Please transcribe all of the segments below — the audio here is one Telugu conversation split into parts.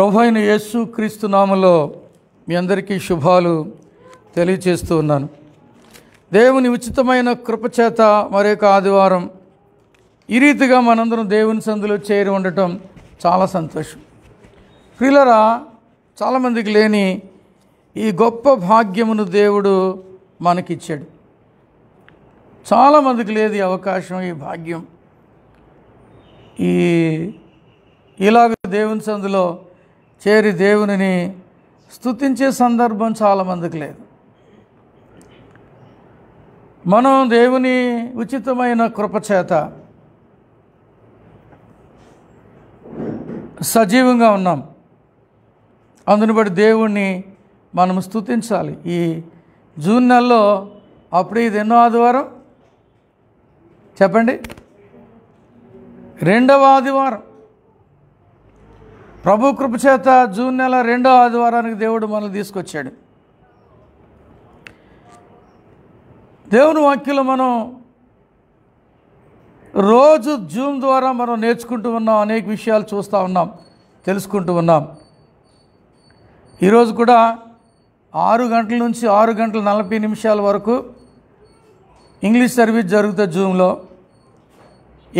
ప్రభు అయిన యేసు క్రీస్తు నామములో మీ అందరికీ శుభాలు తెలియచేస్తూ ఉన్నాను. దేవుని ఉచితమైన కృపచేత మరొక ఆదివారం ఈ రీతిగా మనందరం దేవుని సందులో చేరి ఉండటం చాలా సంతోషం. ప్రియులారా, చాలామందికి లేని ఈ గొప్ప భాగ్యమును దేవుడు మనకిచ్చాడు. చాలామందికి లేదు ఈ అవకాశం, ఈ భాగ్యం. ఇలాగ దేవుని సందులో చేరి దేవునిని స్తుతించే సందర్భం చాలామందికి లేదు. మనం దేవుని ఉచితమైన కృపచేత సజీవంగా ఉన్నాం. అందుని బట్టి దేవుణ్ణి మనం స్తుతించాలి. ఈ జూన్ నెలలో అప్పుడు ఇది ఎన్నో ఆదివారం చెప్పండి? 2వ ఆదివారం. ప్రభు కృపచేత జూన్ నెల 2వ ఆదివారానికి దేవుడు మనల్ని తీసుకొచ్చాడు. దేవుని వాక్యంలో మనం రోజు జూమ్ ద్వారా మనం నేర్చుకుంటూ ఉన్నాం, అనేక విషయాలు చూస్తూ ఉన్నాం, తెలుసుకుంటూ ఉన్నాం. ఈరోజు కూడా 6 గంటల నుంచి 6:40 వరకు ఇంగ్లీష్ సర్వీస్ జరుగుతుంది జూమ్లో.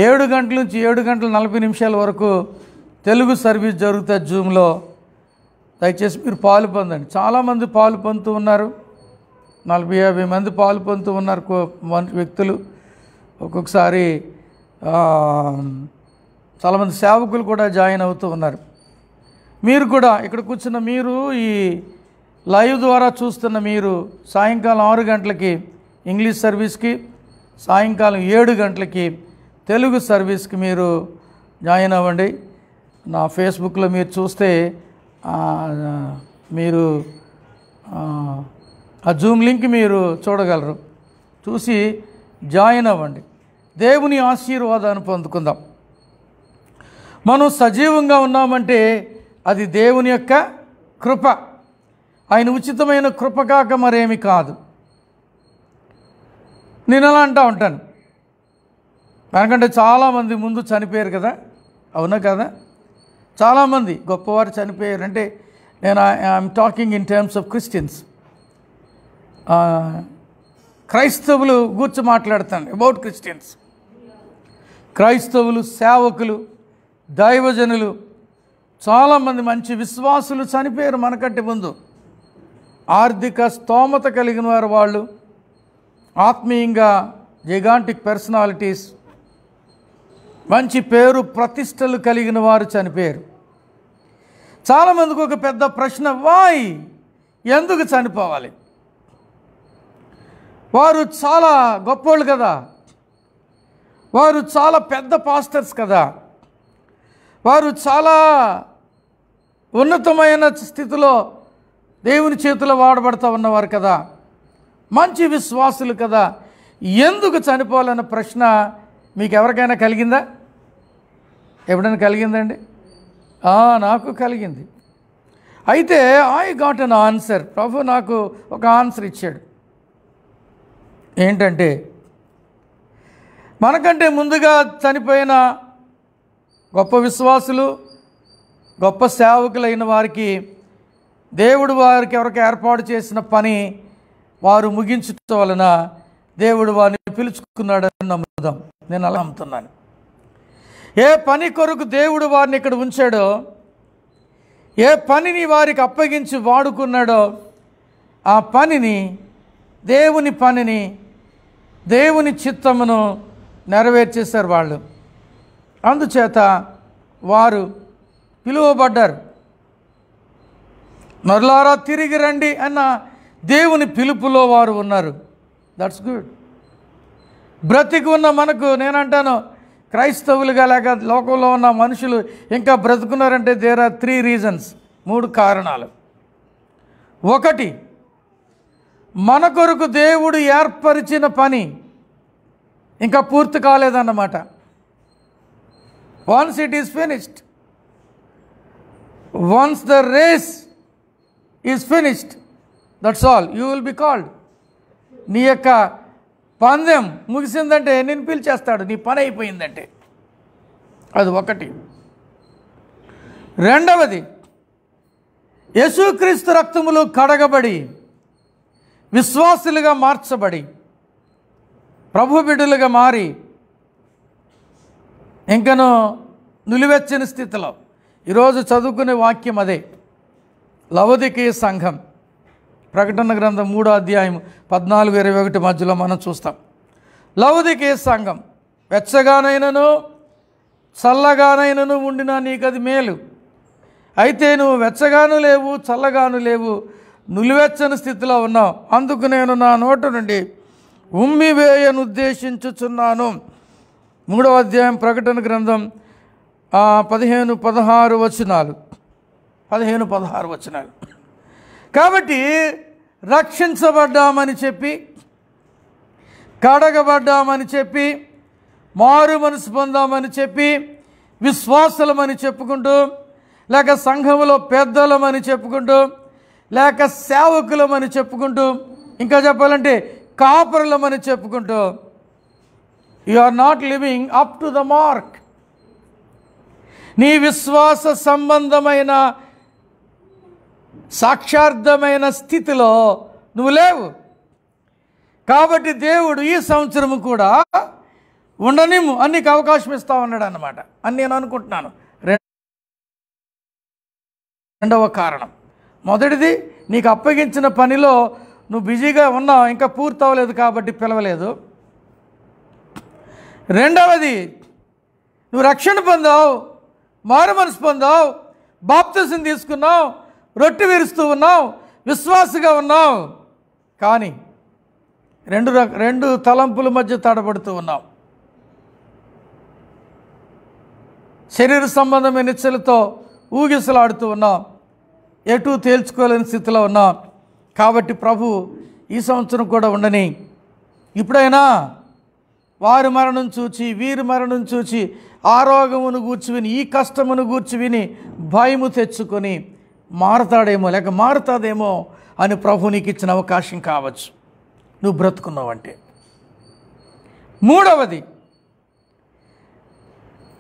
7 గంటల నుంచి 7:40 వరకు తెలుగు సర్వీస్ జరుగుతుంది జూమ్లో. దయచేసి మీరు పాలు పొందండి. చాలామంది పాలు పొందుతూ ఉన్నారు. 40-50 మంది పాలు పొందుతూ ఉన్నారు వ్యక్తులు. ఒక్కొక్కసారి చాలామంది సేవకులు కూడా జాయిన్ అవుతూ ఉన్నారు. మీరు కూడా ఇక్కడ కూర్చున్న మీరు, ఈ లైవ్ ద్వారా చూస్తున్న మీరు, సాయంకాలం 6 గంటలకి ఇంగ్లీష్ సర్వీస్కి, సాయంకాలం 7 గంటలకి తెలుగు సర్వీస్కి మీరు జాయిన్ అవ్వండి. నా ఫేస్బుక్లో మీరు చూస్తే మీరు ఆ జూమ్ లింక్ మీరు చూడగలరు. చూసి జాయిన్ అవ్వండి. దేవుని ఆశీర్వాదాన్ని పొందుకుందాం. మనం సజీవంగా ఉన్నామంటే అది దేవుని యొక్క కృప. ఆయన ఉచితమైన కృప కాక మరేమి కాదు. నేను అలా అంటూ ఉంటాను, ఎందుకంటే చాలామంది ముందు చనిపోయారు కదా, అవునా కదా? చాలామంది గొప్పవారు చనిపోయారు. అంటే నేను I'm talking in terms of Christians. క్రైస్తవులు గురించి మాట్లాడతాను, అబౌట్ క్రిస్టియన్స్. క్రైస్తవులు, సేవకులు, దైవజనులు, చాలామంది మంచి విశ్వాసులు చనిపోయారు మనకంటే ముందు. ఆర్థిక స్తోమత కలిగిన వారు, వాళ్ళు ఆత్మీయంగా జిగాంటిక్ పర్సనాలిటీస్, మంచి పేరు ప్రతిష్టలు కలిగిన వారు చనిపోయారు. చాలామందికి ఒక పెద్ద ప్రశ్న, వాయ్, ఎందుకు చనిపోవాలి? వారు చాలా గొప్పోళ్ళు కదా, వారు చాలా పెద్ద పాస్టర్స్ కదా, వారు చాలా ఉన్నతమైన స్థితిలో దేవుని చేతిలో వాడబడుతూ ఉన్నవారు కదా, మంచి విశ్వాసులు కదా, ఎందుకు చనిపోవాలన్న ప్రశ్న మీకు ఎవరికైనా కలిగిందా? ఎప్పుడైనా కలిగిందండి? నాకు కలిగింది. అయితే ఐ గాట్ అన్ ఆన్సర్. ప్రభు నాకు ఒక ఆన్సర్ ఇచ్చాడు. ఏంటంటే, మనకంటే ముందుగా చనిపోయిన గొప్ప విశ్వాసులు, గొప్ప సేవకులైన వారికి దేవుడు వారికి ఎవరికి ఏర్పాటు చేసిన పని వారు ముగించటం వలన దేవుడు వారిని పిలుచుకున్నాడని నమ్ముదాం. నేను అలా నమ్ముతున్నాను. ఏ పని కొరకు దేవుడు వారిని ఇక్కడ ఉంచాడో, ఏ పనిని వారికి అప్పగించి వాడుకున్నాడో, ఆ పనిని, దేవుని పనిని, దేవుని చిత్తమును నెరవేర్చేశారు వాళ్ళు. అందుచేత వారు పిలువబడ్డారు. నరులారా తిరిగి రండి అన్న దేవుని పిలుపులో వారు ఉన్నారు. That's good. బ్రతికి ఉన్న మనకు, నేనంటాను, క్రైస్తవులుగా లేక లోకంలో ఉన్న మనుషులు ఇంకా బ్రతుకున్నారంటే దేర్ ఆర్ 3 రీజన్స్, 3 కారణాలు. ఒకటి, మన కొరకు దేవుడు ఏర్పరిచిన పని ఇంకా పూర్తి కాలేదన్నమాట. Once it is finished, once the race is finished, that's all, you will be called. నీ యొక్క పందెం ముగిసిందంటే నేను పిలిచేస్తాడు, నీ పని అయిపోయిందంటే. అది ఒకటి. రెండవది, యేసుక్రీస్తు రక్తములో కడగబడి విశ్వాసులుగా మార్చబడి ప్రభు బిడ్డలుగా మారి ఇంకను నిలువెచ్చని స్థితిలో ఈరోజు చదువుకునే వాక్యం అదే. లవొదికీయ సంఘం, ప్రకటన గ్రంథం 3వ అధ్యాయం 14-21 మధ్యలో మనం చూస్తాం. లవొదికీయ సంఘం, వెచ్చగానైనను చల్లగానైనను ఉండినా నీకది మేలు. అయితే నువ్వు వెచ్చగాను లేవు, చల్లగాను లేవు, నులివెచ్చని స్థితిలో ఉన్నావు. అందుకు నేను నా నోట నుండి ఉమ్మివేయను ఉద్దేశించుచున్నాను. 3వ అధ్యాయం ప్రకటన గ్రంథం 15-16 వచనాలు. కాబట్టి రక్షించబడ్డామని చెప్పి, కడగబడ్డామని చెప్పి, మారు మనసు పొందామని చెప్పి, విశ్వాసులమని చెప్పుకుంటూ, లేక సంఘములో పెద్దలమని చెప్పుకుంటూ, లేక సేవకులమని చెప్పుకుంటూ, ఇంకా చెప్పాలంటే కాపరులమని చెప్పుకుంటూ, you are not living up to the mark. నీ విశ్వాస సంబంధమైన సాక్షార్థమైన స్థితిలో నువ్వు లేవు. కాబట్టి దేవుడు ఈ సంవత్సరము కూడా ఉండనిమ్ము అని నీకు అవకాశం ఇస్తా ఉన్నాడు అన్నమాట అని నేను అనుకుంటున్నాను. రెండవ కారణం, మొదటిది నీకు అప్పగించిన పనిలో నువ్వు బిజీగా ఉన్నావు, ఇంకా పూర్తి అవ్వలేదు కాబట్టి పిలవలేదు. రెండవది, నువ్వు రక్షణ పొందావు, మారు మనసు పొందావు, బాప్తిసం తీసుకున్నావు, రొట్టె విరుస్తూ ఉన్నావు, విశ్వాసగా ఉన్నావు, కానీ రెండు తలంపుల మధ్య తడబడుతూ ఉన్నావు. శరీర సంబంధమైన ఇచ్చలతో ఊగిసలాడుతూ ఉన్నాం, ఎటు తేల్చుకోలేని స్థితిలో ఉన్నాం. కాబట్టి ప్రభు ఈ సంవత్సరం కూడా ఉండని. ఇప్పుడైనా వారి మరణం చూచి వీరి మరణం చూచి ఆ రోగమును గూర్చి విని, ఈ కష్టమును గూర్చి విని భయము తెచ్చుకొని మారతాడేమో లేక మారుతాదేమో అని ప్రభు నీకు ఇచ్చిన అవకాశం కావచ్చు నువ్వు బ్రతుకున్నావంటే. మూడవది,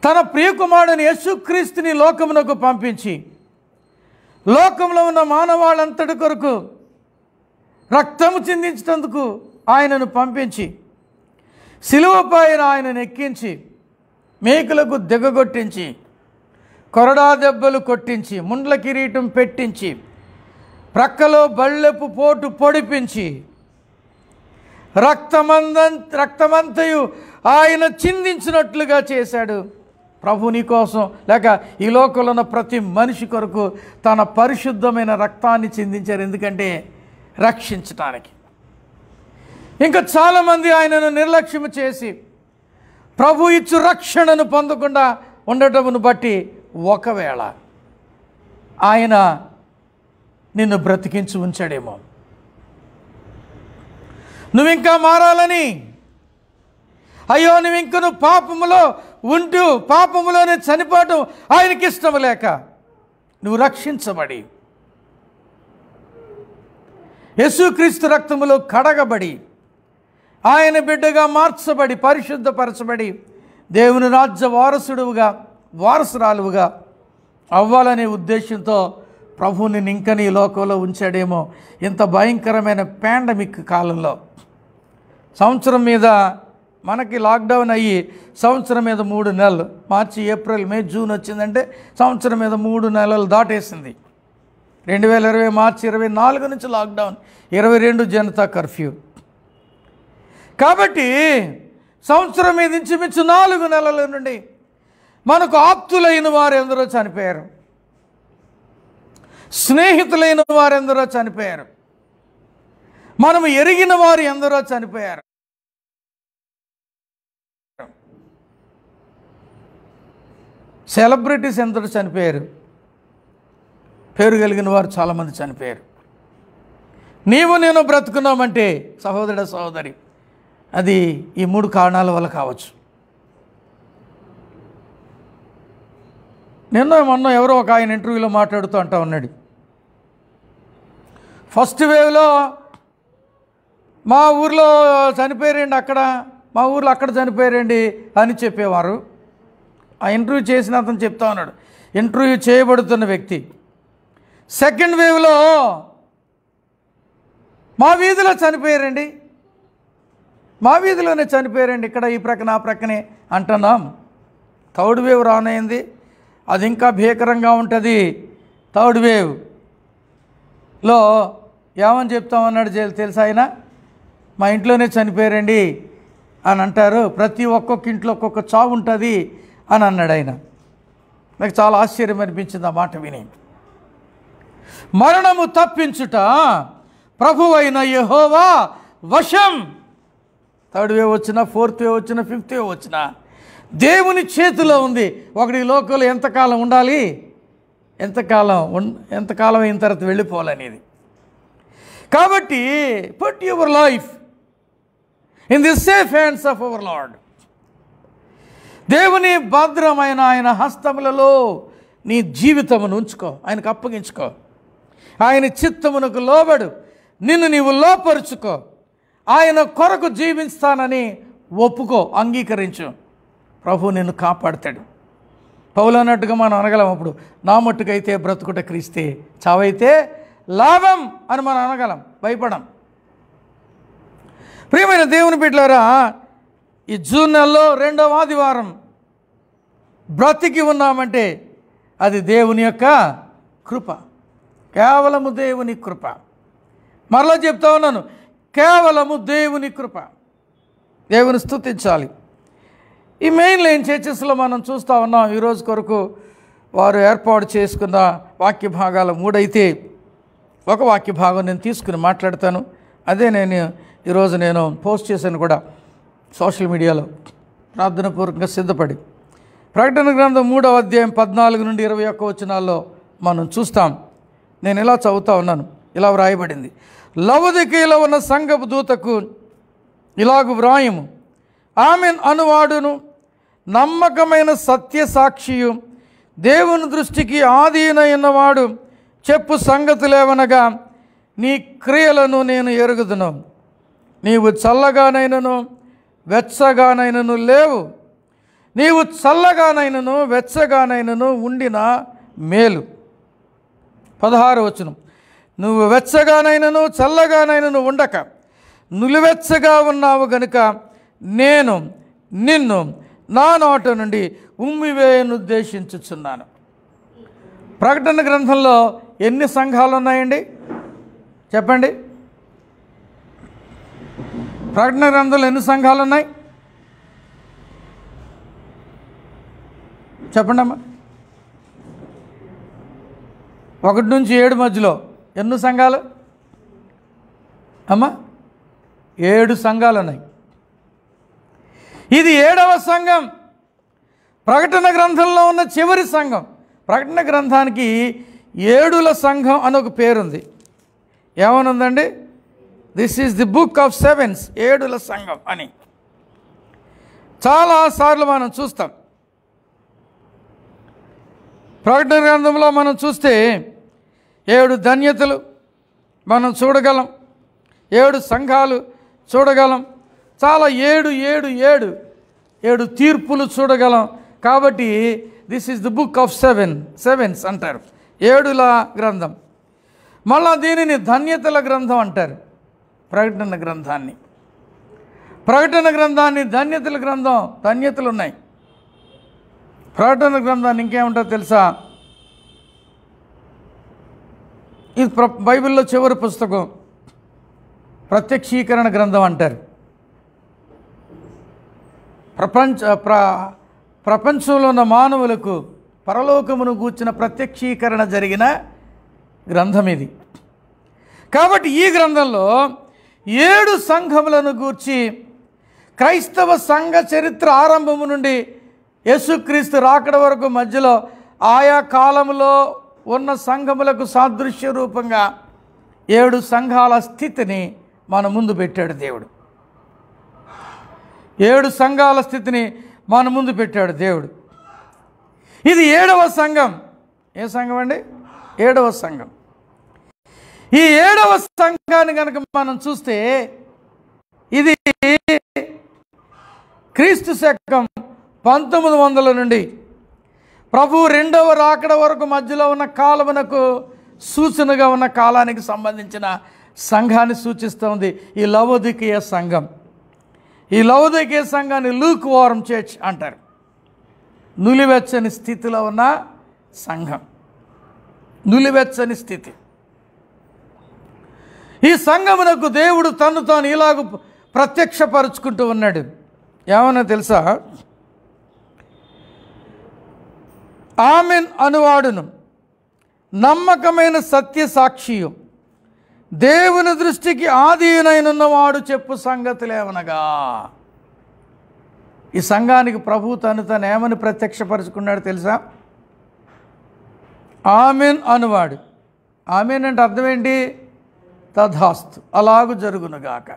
తన ప్రియకుమారుని యేసుక్రీస్తుని లోకమునకు పంపించి లోకంలో ఉన్న మానవాళ్ళంతటి కొరకు రక్తము చిందించినందుకు ఆయనను పంపించి, సిలువపై ఆయనను ఎక్కించి, మేకులకు దిగగొట్టించి, కొరడా దెబ్బలు కొట్టించి, ముండ్ల కిరీటం పెట్టించి, ప్రక్కలో బళ్ళెపు పోటు పొడిపించి, రక్తమంతయు ఆయన చిందించినట్లుగా చేశాడు. ప్రభు నీ కోసం లేక ఈ లోకంలో ఉన్న ప్రతి మనిషి కొరకు తన పరిశుద్ధమైన రక్తాన్ని చిందించారు. ఎందుకంటే రక్షించటానికి. ఇంకా చాలామంది ఆయనను నిర్లక్ష్యం చేసి ప్రభు ఇచ్చు రక్షణను పొందకుండా ఉండటమును బట్టి ఒకవేళ ఆయన నిన్ను బ్రతికించి ఉంచాడేమో. నువ్వింకా మారాలని, అయ్యో నువ్వు పాపములో ఉంటూ పాపములోనే చనిపోవటం ఆయనకి ఇష్టం లేక నువ్వు రక్షించబడి యేసుక్రీస్తు రక్తములో కడగబడి ఆయన బిడ్డగా మార్చబడి పరిశుద్ధపరచబడి దేవుని రాజ్య వారసురాలువుగా అవ్వాలనే ఉద్దేశంతో ప్రభువుని ఇంకని ఈ లోకంలో ఉంచాడేమో. ఇంత భయంకరమైన పాండమిక్ కాలంలో సంవత్సరం మీద మనకి లాక్డౌన్ అయ్యి సంవత్సరం మీద 3 నెలలు, మార్చి ఏప్రిల్ మే జూన్ వచ్చిందంటే సంవత్సరం మీద 3 నెలలు దాటేసింది. 2020 మార్చి 24 నుంచి లాక్డౌన్, 22 జనతా కర్ఫ్యూ. కాబట్టి సంవత్సరం మీద ఇంచుమించు 4 నెలల నుండి మనకు ఆప్తులైన వారు ఎందరో చనిపోయారు, స్నేహితులైన వారు ఎందరో చనిపోయారు, మనము ఎరిగిన వారు ఎందరో చనిపోయారు. సెలబ్రిటీస్ ఎందరో చనిపోయారు, పేరు కలిగిన వారు చాలామంది చనిపోయారు. నీవు నేను బ్రతుకున్నామంటే సహోదరుడు సహోదరి, అది ఈ 3 కారణాల వల్ల కావచ్చు. మొన్న ఎవరో ఒక ఆయన ఇంటర్వ్యూలో మాట్లాడుతూ అంటా ఉన్నాడు, ఫస్ట్ వేవ్లో మా ఊర్లో చనిపోయారండి, మా ఊర్లో అక్కడ చనిపోయారండి అని చెప్పేవారు. ఆ ఇంటర్వ్యూ చేసిన అతను చెప్తా ఉన్నాడు, ఇంటర్వ్యూ చేయబడుతున్న వ్యక్తి సెకండ్ వేవ్లో మా వీధిలో చనిపోయారండి, మా వీధిలోనే చనిపోయారండి, ఇక్కడ ఈ ప్రక్కన ఆ ప్రక్కనే అంటున్నాం. థర్డ్ వేవ్ రానైంది, అది ఇంకా భీకరంగా ఉంటుంది. థర్డ్ వేవ్లో ఏమని చెప్తామన్నాడు తెలుసా ఆయన? మా ఇంట్లోనే చనిపోయారండి అని అంటారు. ప్రతి ఒక్కొక్క ఇంట్లో ఒక్కొక్క చావు ఉంటుంది అని అన్నాడు ఆయన. నాకు చాలా ఆశ్చర్యం అనిపించింది ఆ మాట విని. మరణము తప్పించుట ప్రభువైన యెహోవా వశం. థర్డ్ వేవ్ వచ్చినా, ఫోర్త్ వేవ్ వచ్చినా, ఫిఫ్త్ వేవ్ వచ్చినా దేవుని చేతిలో ఉంది. ఒకటి ఈ లోకంలో ఎంతకాలం ఉండాలి, ఎంతకాలం అయిన తర్వాత వెళ్ళిపోవాలనేది. కాబట్టి put your life in the safe hands of our Lord. దేవుని భద్రమైన ఆయన హస్తములలో నీ జీవితమును ఉంచుకో, ఆయనకు అప్పగించుకో. ఆయన చిత్తమునకు లోబడు, నిన్ను నీవు లోపరుచుకో. ఆయన కొరకు జీవిస్తానని ఒప్పుకో, అంగీకరించు. ప్రభు నిన్ను కాపాడుతాడు. పౌలు అన్నట్టుగా మనం అనగలం అప్పుడు, నా మట్టుకైతే బ్రతుకుట క్రీస్తే, చావైతే లాభం అని మనం అనగలం, భయపడం. ప్రియమైన దేవుని బిడ్డలారా, ఈ జూన్ నెలలో 2వ ఆదివారం బ్రతికి ఉన్నామంటే అది దేవుని యొక్క కృప, కేవలము దేవుని కృప. మరలా చెప్తా ఉన్నాను, కేవలము దేవుని కృప. దేవుని స్తుతించాలి. ఈ మెయిన్ లైన్ చర్చెస్లో మనం చూస్తూ ఉన్నాం. ఈరోజు కొరకు వారు ఏర్పాటు చేసుకున్న వాక్య భాగాలు 3 అయితే ఒక వాక్య భాగం నేను తీసుకుని మాట్లాడతాను. అదే ఈరోజు నేను పోస్ట్ చేశాను కూడా సోషల్ మీడియాలో, ప్రార్థనాపూర్వకంగా సిద్ధపడి. ప్రకటన గ్రంథం 3వ అధ్యాయం 14 నుండి 21 వచనాల్లో మనం చూస్తాం. నేను ఇలా చదువుతూ ఉన్నాను. ఇలా వ్రాయబడింది, లవొదికీయలో ఉన్న సంఘపు దూతకు ఇలాగు వ్రాయము, ఆమెన్ అనువాడును నమ్మకమైన సత్యసాక్షియు దేవుని దృష్టికి ఆధీనమైనవాడు చెప్పు సంగతులేవనగా, నీ క్రియలను నేను ఎరుగుదును. నీవు చల్లగానైనను వెచ్చగానైనను లేవు. నీవు చల్లగానైనను వెచ్చగానైనను ఉండిన మేలు. 16వ వచనం, నువ్వు వెచ్చగానైనను చల్లగానైనను ఉండక నులివెచ్చగా ఉన్నావు గనుక నేను నిన్ను నా నోట నుండి ఉమ్మివేయను ఉద్దేశించుచున్నాను. ప్రకటన గ్రంథంలో ఎన్ని సంఘాలు ఉన్నాయండి చెప్పండి? ప్రకటన గ్రంథంలో ఎన్ని సంఘాలు ఉన్నాయి చెప్పండి అమ్మా. 1 నుంచి 7 మధ్యలో ఎన్ని సంఘాలు అమ్మా? 7 సంఘాలు ఉన్నాయి. ఇది 7వ సంఘం, ప్రకటన గ్రంథంలో ఉన్న చివరి సంఘం. ప్రకటన గ్రంథానికి 7ల సంఘం అని ఒక పేరుంది. ఏమనుందండి? This is the book of sevens, 7ల సంఘం అని చాలాసార్లు మనం చూస్తాం. ప్రకటన గ్రంథంలో మనం చూస్తే 7 ధన్యతలు మనం చూడగలం, 7 సంఘాలు చూడగలం, చాలా 7 తీర్పులు చూడగలం. కాబట్టి this is the book of sevens అంటారు, 7ల గ్రంథం. మళ్ళా దీనిని ధన్యతల గ్రంథం అంటారు. ప్రకటన గ్రంథాన్ని ధన్యతల గ్రంథం, ధన్యతలు ఉన్నాయి. ప్రకటన గ్రంథాన్ని ఇంకేముంటుందో తెలుసా? ఇది బైబిల్లో చివరి పుస్తకం, ప్రత్యక్షీకరణ గ్రంథం అంటారు. ప్రపంచంలో ఉన్న మానవులకు పరలోకమును గూర్చిన ప్రత్యక్షీకరణ జరిగిన గ్రంథం ఇది. కాబట్టి ఈ గ్రంథంలో 7 సంఘములను గూర్చి క్రైస్తవ సంఘ చరిత్ర ఆరంభము నుండి యేసుక్రీస్తు రాకడ వరకు మధ్యలో ఆయా కాలంలో ఉన్న సంఘములకు సాదృశ్య రూపంగా 7 సంఘాల స్థితిని మన ముందు పెట్టాడు దేవుడు. 7 సంఘాల స్థితిని మన ముందు పెట్టాడు దేవుడు. ఇది 7వ సంఘం. ఏ సంఘం అండి? 7వ సంఘం. ఈ 7వ సంఘాన్ని కనుక మనం చూస్తే ఇది క్రీస్తు శకం 1900 నుండి ప్రభు 2వ రాకడ వరకు మధ్యలో ఉన్న కాలమునకు సూచనగా ఉన్న కాలానికి సంబంధించిన సంఘాన్ని సూచిస్తుంది ఈ లవోదికీయ సంఘం. ఈ లవోదికీయ సంఘాన్ని లూక్ వారం చర్చ్ అంటారు. నులివెచ్చని స్థితిలో ఉన్న సంఘం, నులివెచ్చని స్థితి. ఈ సంఘమునకు దేవుడు తను తాను ఇలాగ ప్రత్యక్షపరుచుకుంటూ ఉన్నాడు. ఏమన్నా తెలుసా? ఆమెన్ అనువాడును, నమ్మకమైన సత్య సాక్షియు, దేవుని దృష్టికి ఆధీనైనవాడు చెప్పు సంగతులేమనగా. ఈ సంఘానికి ప్రభు తను తను ఏమని ప్రత్యక్షపరుచుకున్నాడు తెలుసా? ఆమెన్ అనువాడు. ఆమెన్ అంటే అర్థం ఏంటి? తథాస్తు, అలాగు జరుగునుగాక.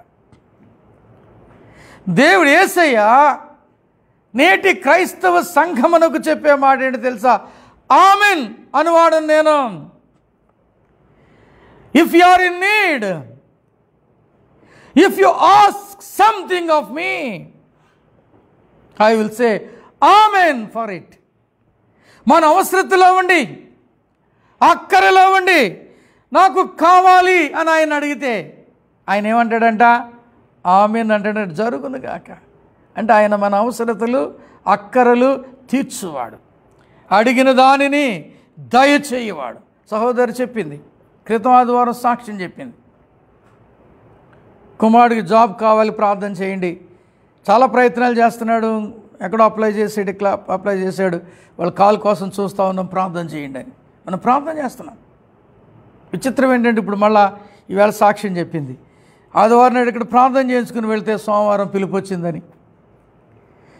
దేవుడు యేసయ్య నేటి క్రైస్తవ సంఘమునకు చెప్పే మాట ఏంటి తెలుసా? ఆమెన్ అనువాడు నేను. If you are in need, if you ask something of me, I will say amen for it. మన అవసరతలో ఉండి, అక్కరలో ఉండి నాకు కావాలి అని ఆయన అడిగితే ఆయన ఏమంటాడంట? ఆమెన్ అంటాడంట. జరుగును గాక అంటే ఆయన మన అవసరతలు అక్కరలు తీర్చువాడు, అడిగిన దానిని దయచేయవాడు. సహోదరి చెప్పింది, క్రితం ఆదివారం సాక్ష్యం చెప్పింది, కుమారుడికి జాబ్ కావాలి ప్రార్థన చేయండి. చాలా ప్రయత్నాలు చేస్తున్నాడు, ఎక్కడో అప్లై చేశాడు, వాళ్ళ కాల్ కోసం చూస్తూ ఉన్నాం, ప్రార్థన చేయండి అని. మనం ప్రార్థన చేస్తున్నాం. విచిత్రం ఏంటంటే ఇప్పుడు మళ్ళా ఈవేళ సాక్ష్యం చెప్పింది, ఆదివారం నాడు ఇక్కడ ప్రార్థన చేయించుకుని వెళ్తే సోమవారం పిలుపు వచ్చిందని.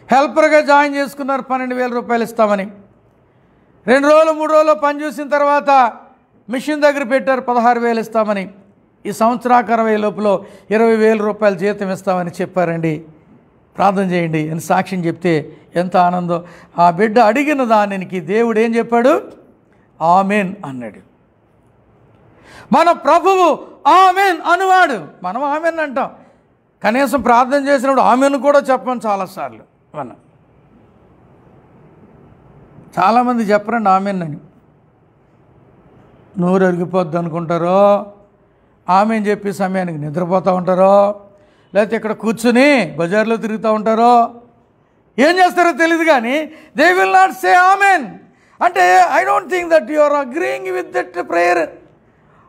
హెల్పర్గా జాయిన్ చేసుకున్నారు, 12,000 రూపాయలు ఇస్తామని. 2 రోజులు 3 రోజులు పని చూసిన తర్వాత మిషన్ దగ్గర పెట్టారు, 16,000 ఇస్తామని. ఈ సంవత్సరాకరం లోపల 20,000 రూపాయలు జీతం ఇస్తామని చెప్పారండి. ప్రార్థన చేయండి అని సాక్ష్యం చెప్తే ఎంత ఆనందం. ఆ బిడ్డ అడిగిన దానికి దేవుడు ఏం చెప్పాడు? ఆమెన్ అన్నాడు. మన ప్రభువు ఆమెన్ అనువాడు. మనం ఆమెన్ అంటాం, కనీసం ప్రార్థన చేసినప్పుడు ఆమెను కూడా చెప్పం చాలాసార్లు. మనం చాలామంది చెప్పరండి ఆమెన్ అని. నోరు అరిగిపోద్ది అనుకుంటారో, ఆమెన్ చెప్పే సమయానికి నిద్రపోతూ ఉంటారో, లేకపోతే ఇక్కడ కూర్చుని బజార్లో తిరుగుతూ ఉంటారో, ఏం చేస్తారో తెలియదు. కానీ they will not say amen. అంటే I don't think that you are agreeing with that prayer.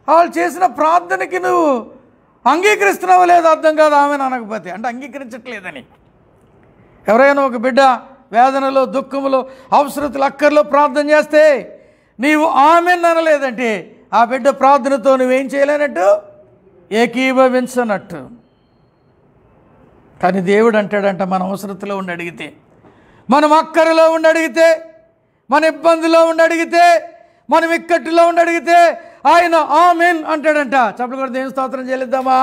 వాళ్ళు చేసిన ప్రార్థనకి నువ్వు అంగీకరిస్తున్నావో లేదో అర్థం కాదు ఆమెన్ అనకపోతే. అంటే అంగీకరించట్లేదని. ఎవరైనా ఒక బిడ్డ వేదనలో, దుఃఖంలో, అవసరతలు, అక్కర్లో ప్రార్థన చేస్తే నీవు ఆమెన్ అనలేదంటే ఆ బిడ్డ ప్రార్థనతో నువ్వేం చేయలేనట్టు, ఏకీభవించనట్టు. కానీ దేవుడు అంటాడంట, మన అవసరతలో ఉండి అడిగితే, మనం అక్కరలో ఉండి అడిగితే, మన ఇబ్బందిలో ఉండి అడిగితే, మనం ఇక్కట్టులో ఉండి అడిగితే ఆయన ఆమెన్ అంటాడంట. చప్పట్లు కూడా దేవుని స్తోత్రం చెల్లిద్దామా?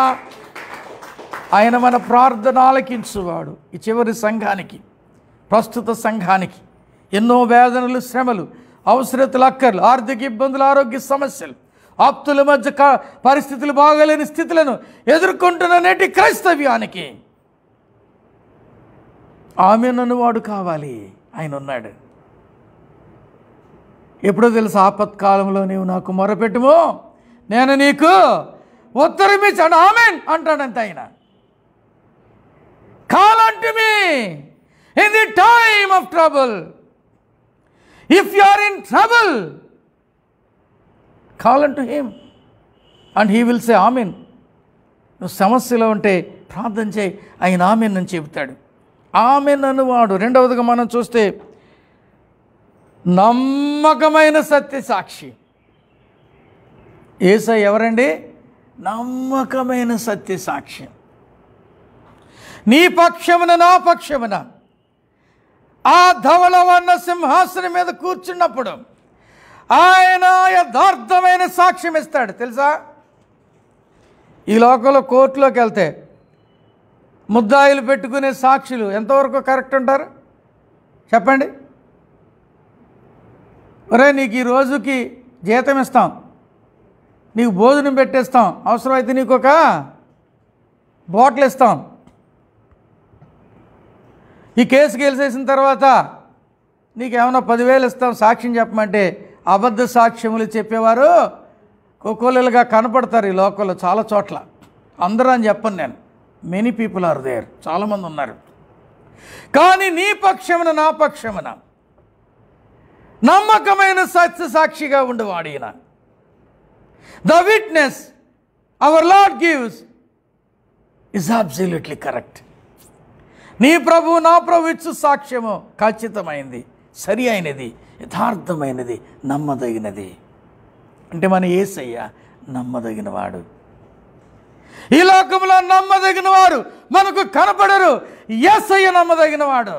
ఆయన మన ప్రార్థన ఆలకించువాడు. ఈ చివరి సంఘానికి, ప్రస్తుత సంఘానికి ఎన్నో వేదనలు, శ్రమలు, అవసరతలు, అక్కర్లు, ఆర్థిక ఇబ్బందులు, ఆరోగ్య సమస్యలు, ఆప్తుల మధ్య పరిస్థితులు బాగలేని స్థితులను ఎదుర్కొంటున్న నేటి క్రైస్తవ్యానికి ఆమెన్ అనువాడు కావాలి. ఆయన ఉన్నాడు. ఎప్పుడో తెలుసు, ఆపత్కాలంలో నీవు నాకు మొరపెట్టుమో నేను నీకు ఉత్తరం ఇచ్చాను. ఆమెన్ అంటాడంత ఆయన. Call unto me in the time of trouble. If you are in trouble, call unto him and he will say amen. నువ్వు సమస్యలో ఉంటే ప్రార్థన చేయి, ఆయన ఆమెన్ అని చెబుతాడు. ఆమెన్ అనువాడు. రెండవదిగా మనం చూస్తే నమ్మకమైన సత్య సాక్షి. యేసయ్య ఎవరండి? నమ్మకమైన సత్య సాక్షి. నీ పక్షమున నా పక్షమున ఆ ధవళవర్ణ సింహాసనం మీద కూర్చున్నప్పుడు ఆయన యథార్థమైన సాక్ష్యం ఇస్తాడు. తెలుసా, ఈ లోకంలో కోర్టులోకి వెళ్తే ముద్దాయిలు పెట్టుకునే సాక్షులు ఎంతవరకు కరెక్ట్ ఉంటారు చెప్పండి? ఒరే, నీకు ఈ రోజుకి జీతం ఇస్తాం, నీకు భోజనం పెట్టేస్తాం, అవసరమైతే నీకు ఒక బాటిల్ ఇస్తాం, ఈ కేసు గెలిచేసిన తర్వాత నీకేమన్నా 10,000 ఇస్తాం సాక్ష్యం చెప్పమంటే అబద్ధ సాక్ష్యములు చెప్పేవారు కోకోలేలుగా కనపడతారు ఈ లోకంలో చాలా చోట్ల. అందరూ అని చెప్పను నేను, మెనీ పీపుల్ ఆర్ దేర్, చాలామంది ఉన్నారు. కానీ నీ పక్షమున నా పక్షమున నమ్మకమైన సత్య సాక్షిగా ఉండేవాడు ఈయన. The witness our lord gives is absolutely correct. నీ ప్రభు నా ప్రభు ఇచ్చు సాక్ష్యము ఖచ్చితమైనది, సరి అయినది, యథార్థమైనది, నమ్మదగినది. అంటే మన యేసయ్య నమ్మదగినవాడు. ఈ లోకంలో నమ్మదగిన వారు మనకు కనపడరు, యేసయ్య నమ్మదగినవాడు.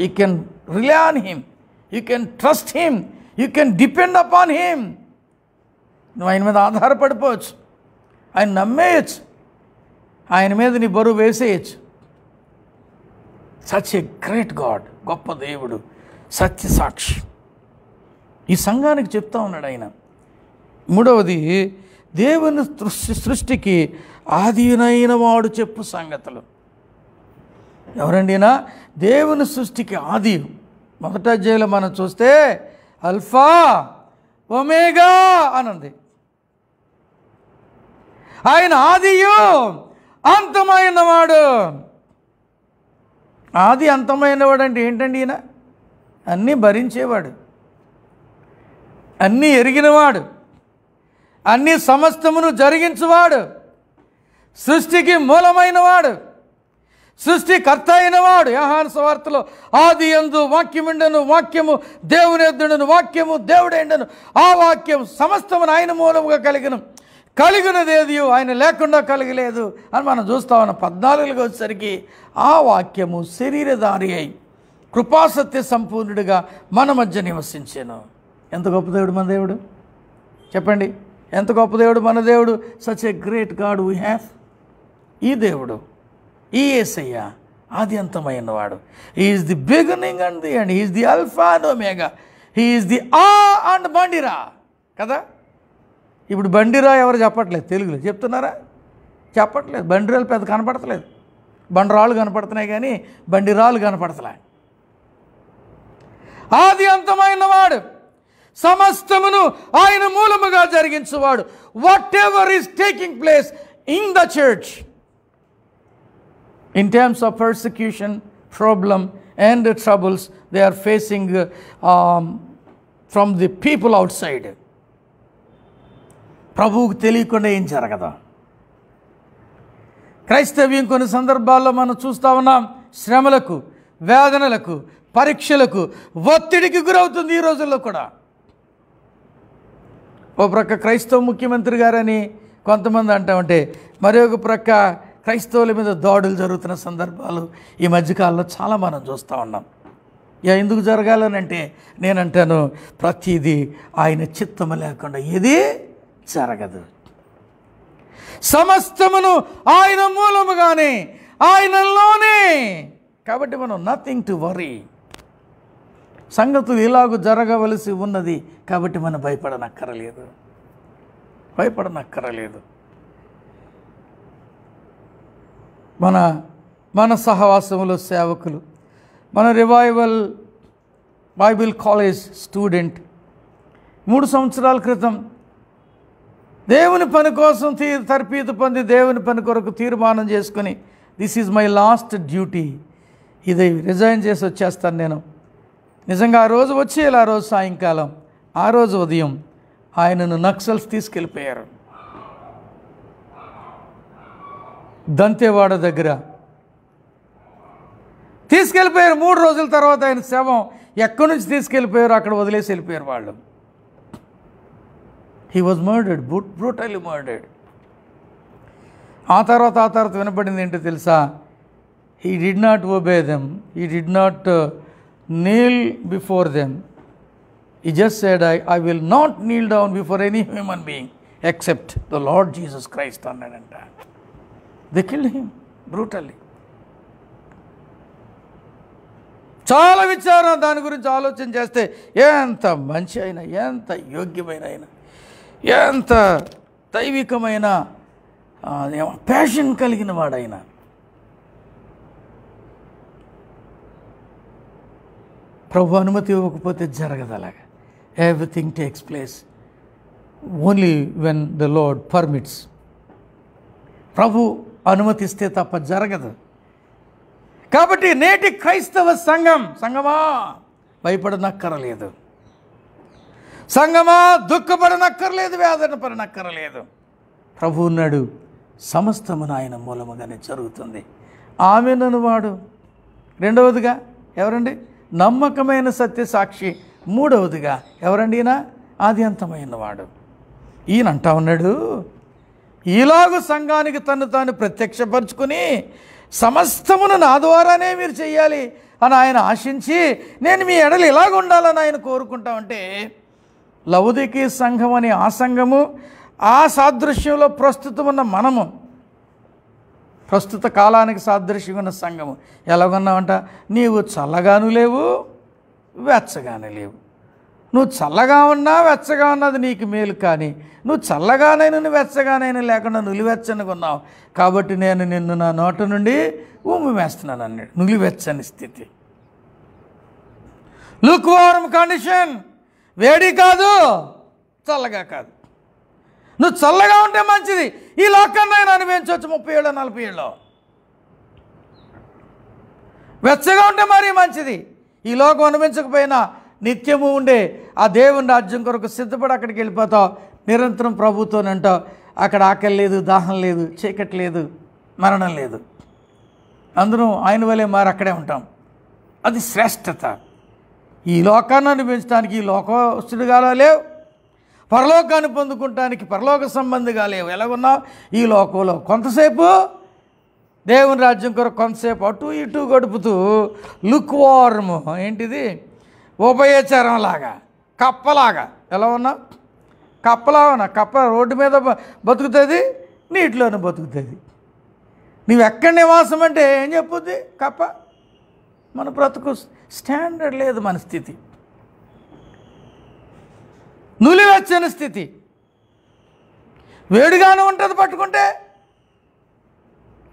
You can rely on him, you can trust him, you can depend upon him. నువ్వు ఆయన మీద ఆధారపడిపోవచ్చు, ఆయన నమ్మేయచ్చు, ఆయన మీద నీ బరువు వేసేయచ్చు. సచ్ ఎ గ్రేట్ గాడ్, గొప్ప దేవుడు, సత్య సాక్షి. ఈ సంఘానికి చెప్తా ఉన్నాడు ఆయన. మూడవది, దేవుని సృష్టికి ఆదినైన వాడు చెప్పు సంగతులు. ఎవరండినా? దేవుని సృష్టికి ఆది. మొదటి అధ్యాయంలో మనం చూస్తే అల్ఫా ఒమేగా అనంది. ఆయన ఆదియు అంతమైనవాడు. ఆది అంతమైనవాడు అంటే ఏంటండి? ఈయన అన్నీ భరించేవాడు, అన్నీ ఎరిగినవాడు, అన్ని సమస్తమును జరిగించువాడు, సృష్టికి మూలమైనవాడు, సృష్టికర్త అయినవాడు. యోహాను సువార్తలో ఆది యందు వాక్యముండెను, వాక్యము దేవుని యొద్దనుండెను, వాక్యము దేవుడైండెను, ఆ వాక్యం సమస్తమును ఆయన మూలముగా కలిగినదేది ఆయన లేకుండా కలిగలేదు అని మనం చూస్తా ఉన్నాం. 14 వచ్చేసరికి ఆ వాక్యము శరీరధారి అయి కృపాసత్య సంపూర్ణుడిగా మన మధ్య నివసించాను. ఎంత గొప్ప దేవుడు మన దేవుడు, చెప్పండి. ఎంత గొప్ప దేవుడు మన దేవుడు. Such a great God we have. ఈ దేవుడు, ఈ యేసయ్య ఆది అంతమైనవాడు. He is the beginning and the end. He is the alpha and omega. He is the uh and బండిరా కదా. ఇప్పుడు బండిరా ఎవరు చెప్పట్లేదు, తెలుగులో చెప్తున్నారా? చెప్పట్లేదు. బండిరాలు పెద్ద కనపడతలేదు, బండరాళ్ళు కనపడుతున్నాయి కానీ బండిరాలు కనపడతలే. ఆది అంతమైనవాడు, సమస్తమును ఆయన మూలముగా జరిగించువాడు. Whatever is taking place in the church in terms of persecution, problem and the troubles they are facing from the people outside. ప్రభువుకు తెలియకుండా ఏం జరగదు. క్రైస్తవ్యం కొన్ని సందర్భాల్లో మనం చూస్తూ ఉన్నాం, శ్రమలకు, వేదనలకు, పరీక్షలకు, ఒత్తిడికి గురవుతుంది ఈ రోజుల్లో కూడా. ఓ ప్రక్క క్రైస్తవ ముఖ్యమంత్రి గారని కొంతమంది అంటామంటే, మరి ఒక ప్రక్క క్రైస్తవుల మీద దాడులు జరుగుతున్న సందర్భాలు ఈ మధ్యకాలంలో చాలా మనం చూస్తూ ఉన్నాం. ఎందుకు జరగాలనంటే నేనంటాను, ప్రతిదీ ఆయన చిత్తము లేకుండా ఏది జరగదు. సమస్తమును ఆయన మూలముగానే, ఆయనలోనే. కాబట్టి మనం నథింగ్ టు వరీ. సంగతులు ఇలాగూ జరగవలసి ఉన్నది కాబట్టి మనం భయపడనక్కరలేదు. మన సహవాసంలో సేవకులు, మన రివైవల్ బైబిల్ కాలేజ్ స్టూడెంట్ 3 సంవత్సరాల క్రితం దేవుని పని కోసం తర్పీదు పొంది దేవుని పని కొరకు తీర్మానం చేసుకుని, this is my last duty, ఇది రిజైన్ చేసి వచ్చేస్తాను నేను. నిజంగా ఆ రోజు వచ్చేయాలి, ఆ రోజు సాయంకాలం, ఆ రోజు ఉదయం ఆయనను నక్సల్స్ తీసుకెళ్ళిపోయారు. దంతేవాడ దగ్గర తీసుకెళ్ళిపోయారు. 3 రోజుల తర్వాత ఆయన శవం ఎక్కడి నుంచి తీసుకెళ్ళిపోయారు, అక్కడ వదిలేసి వెళ్ళిపోయారు వాళ్ళు. He was murdered, brutally murdered. ఆ తర్వాత వినపడింది ఏంటో తెలుసా? He did not obey them, he did not kneel before them. He just said, I will not kneel down before any human being except the Lord Jesus Christ అన్నాడంట. They killed him brutally. చాలా విచారం దాని గురించి ఆలోచన చేస్తే, ఎంత మంచి అయినా, ఎంత యోగ్యమైన అయినా, ఎంత దైవికమైన ప్యాషన్ కలిగిన వాడైనా ప్రభు అనుమతి ఇవ్వకపోతే జరగదు అలాగా. Everything takes place only when the Lord permits. ప్రభు అనుమతిస్తే తప్ప జరగదు. కాబట్టి నేటి క్రైస్తవ సంఘమా భయపడనక్కరలేదు, సంఘమా దుఃఖపడనక్కర్లేదు, వేదన పడనక్కరలేదు. ప్రభు ఉన్నాడు, సమస్తమును ఆయన మూలముగానే జరుగుతుంది. ఆమెనను వాడు. రెండవదిగా ఎవరండి? నమ్మకమైన సత్యసాక్షి. మూడవదిగా ఎవరండి? ఈయన ఆది అంతమైన వాడు. ఈయన అంటా ఉన్నాడు, ఈలాగు సంఘానికి తను తాను ప్రత్యక్షపరుచుకుని సమస్తమును నా ద్వారానే మీరు చెయ్యాలి అని ఆయన ఆశించి, నేను మీ ఎడలు ఇలాగ ఉండాలని ఆయన కోరుకుంటామంటే, లవొదికీ సంఘం అని ఆ సంఘము, ఆ సాదృశ్యంలో ప్రస్తుతం ఉన్న మనము, ప్రస్తుత కాలానికి సాదృశ్యం ఉన్న సంఘము ఎలాగున్నామంట? నీవు చల్లగాను లేవు, వెచ్చగానే లేవు. నువ్వు చల్లగా ఉన్నా వెచ్చగా ఉన్నది నీకు మేలు, కానీ నువ్వు చల్లగానైనా వెచ్చగానైనా లేకుండా నులివెచ్చనిగా ఉన్నావు. కాబట్టి నేను నిన్ను నా నోట నుండి ఉమ్మివేస్తున్నాను అన్నాడు. నులివెచ్చని స్థితి, లుక్వార్మ్ కండిషన్. వేడి కాదు, చల్లగా కాదు. నువ్వు చల్లగా ఉంటే మంచిది, ఈ లోకాన్ని ఆయన అనుభవించవచ్చు 30 ఏళ్ళు 40 ఏళ్ళు. వెచ్చగా ఉంటే మరీ మంచిది, ఈ లోకం అనుభవించకపోయినా నిత్యము ఉండే ఆ దేవుని రాజ్యం కొరకు సిద్ధపడి అక్కడికి వెళ్ళిపోతావు. నిరంతరం ప్రభుతోనంటావు. అక్కడ ఆకలి లేదు, దాహం లేదు, చీకటి లేదు, మరణం లేదు. అందరం ఆయన వలె మారి అక్కడే ఉంటాం. అది శ్రేష్టత. ఈ లోకాన్ని అనుభవించడానికి ఈ లోకస్తుడిగా లేవు, పరలోకాన్ని పొందుకుంటానికి పరలోక సంబంధిగా లేవు. ఎలాగున్నావు? ఈ లోకంలో కొంతసేపు దేవుని రాజ్యం కొరకు కొంతసేపు అటు ఇటు గడుపుతూ లుక్వార్మ్, ఏంటిది? ఉభయచరంలాగా, కప్పలాగా. ఎలా ఉన్నావు? కప్పలాగా. కప్ప రోడ్డు మీద బతుకుతుంది, నీటిలోనే బతుకుతుంది. నువ్వు ఎక్కడ నివాసం అంటే ఏం చెప్పుద్ది కప్ప? మన బ్రతుకు స్టాండర్డ్ లేదు, మన స్థితి నులివెచ్చని స్థితి. వేడిగానే ఉంటుంది, పట్టుకుంటే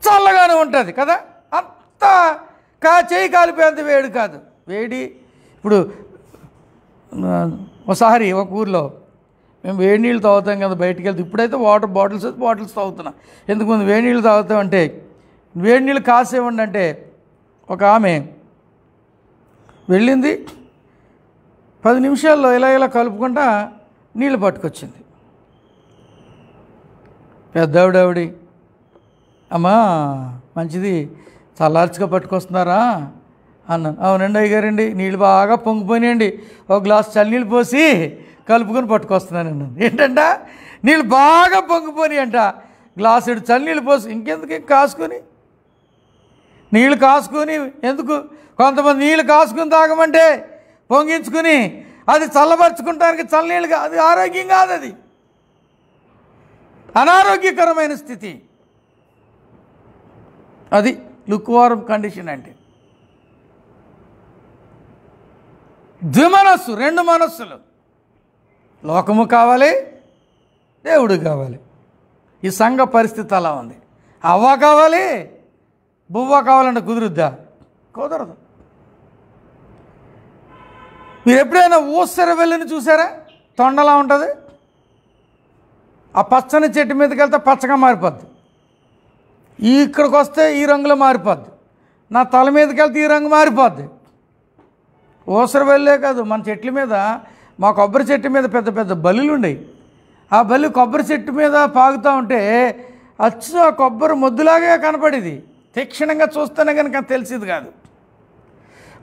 చల్లగానే ఉంటుంది కదా. అంత చేయి కాలిపోయేంత వేడి కాదు. వేడి ఇప్పుడు ఒకసారి ఒక ఊర్లో మేము వేడి నీళ్ళు తాగుతాం కదా, బయటికి వెళ్తే. ఇప్పుడైతే వాటర్ బాటిల్స్ తాగుతున్నాం. ఎందుకు వేడి నీళ్ళు తాగుతామంటే, వేడి నీళ్ళు కాసేవండి అంటే, ఒక ఆమె వెళ్ళింది 10 నిమిషాల్లో ఇలా కలుపుకుంటా నీళ్ళు పట్టుకొచ్చింది. పెద్దవిడావిడి, అమ్మా మంచిది చల్లార్చిగా పట్టుకొస్తున్నారా అన్నాను. అవునండి అయ్యగారండి, నీళ్ళు బాగా పొంగిపోయినాయండి, ఒక గ్లాస్ చల్లనీళ్ళు పోసి కలుపుకొని పట్టుకొస్తున్నానండి. ఏంటంట? నీళ్ళు బాగా పొంగిపోయి అంట, గ్లాసుడు చల్లనీళ్ళు పోసి ఇంకెందుకు కాసుకొని, నీళ్ళు కాసుకొని ఎందుకు? కొంతమంది నీళ్ళు కాసుకుని తాగమంటే పొంగించుకుని అది చల్లబరుచుకుంటానికి చల్లనీళ్ళు కాదు, అది ఆరోగ్యం కాదు, అది అనారోగ్యకరమైన స్థితి. అది లుక్వార్మ్ కండిషన్ అంటే. ద్విమనస్సు, 2 మనస్సులు. లోకము కావాలి, దేవుడు కావాలి. ఈ సంఘ పరిస్థితి అలా ఉంది. అవ్వ కావాలి, బువ్వ కావాలంటే కుదురుద్దా? కుదరదు. మీరు ఎప్పుడైనా ఊసర వెళ్ళని చూసారా? తొండలా ఉంటుంది. ఆ పచ్చని చెట్టు మీదకి వెళ్తే పచ్చగా మారిపోద్ది, ఇక్కడికి వస్తే ఈ రంగులో మారిపోద్ది, నా తల మీదకి వెళ్తే ఈ రంగు మారిపోద్ది. ఊసర వెళ్ళే కాదు, మన చెట్ల మీద, మా కొబ్బరి చెట్టు మీద పెద్ద పెద్ద బల్లులు ఉండేవి. ఆ బల్లి కొబ్బరి చెట్టు మీద పాగుతూ ఉంటే అచ్చు ఆ కొబ్బరి మొద్దులాగే కనపడేది. తీక్షణంగా చూస్తేనే కనుక తెలిసేది కాదు.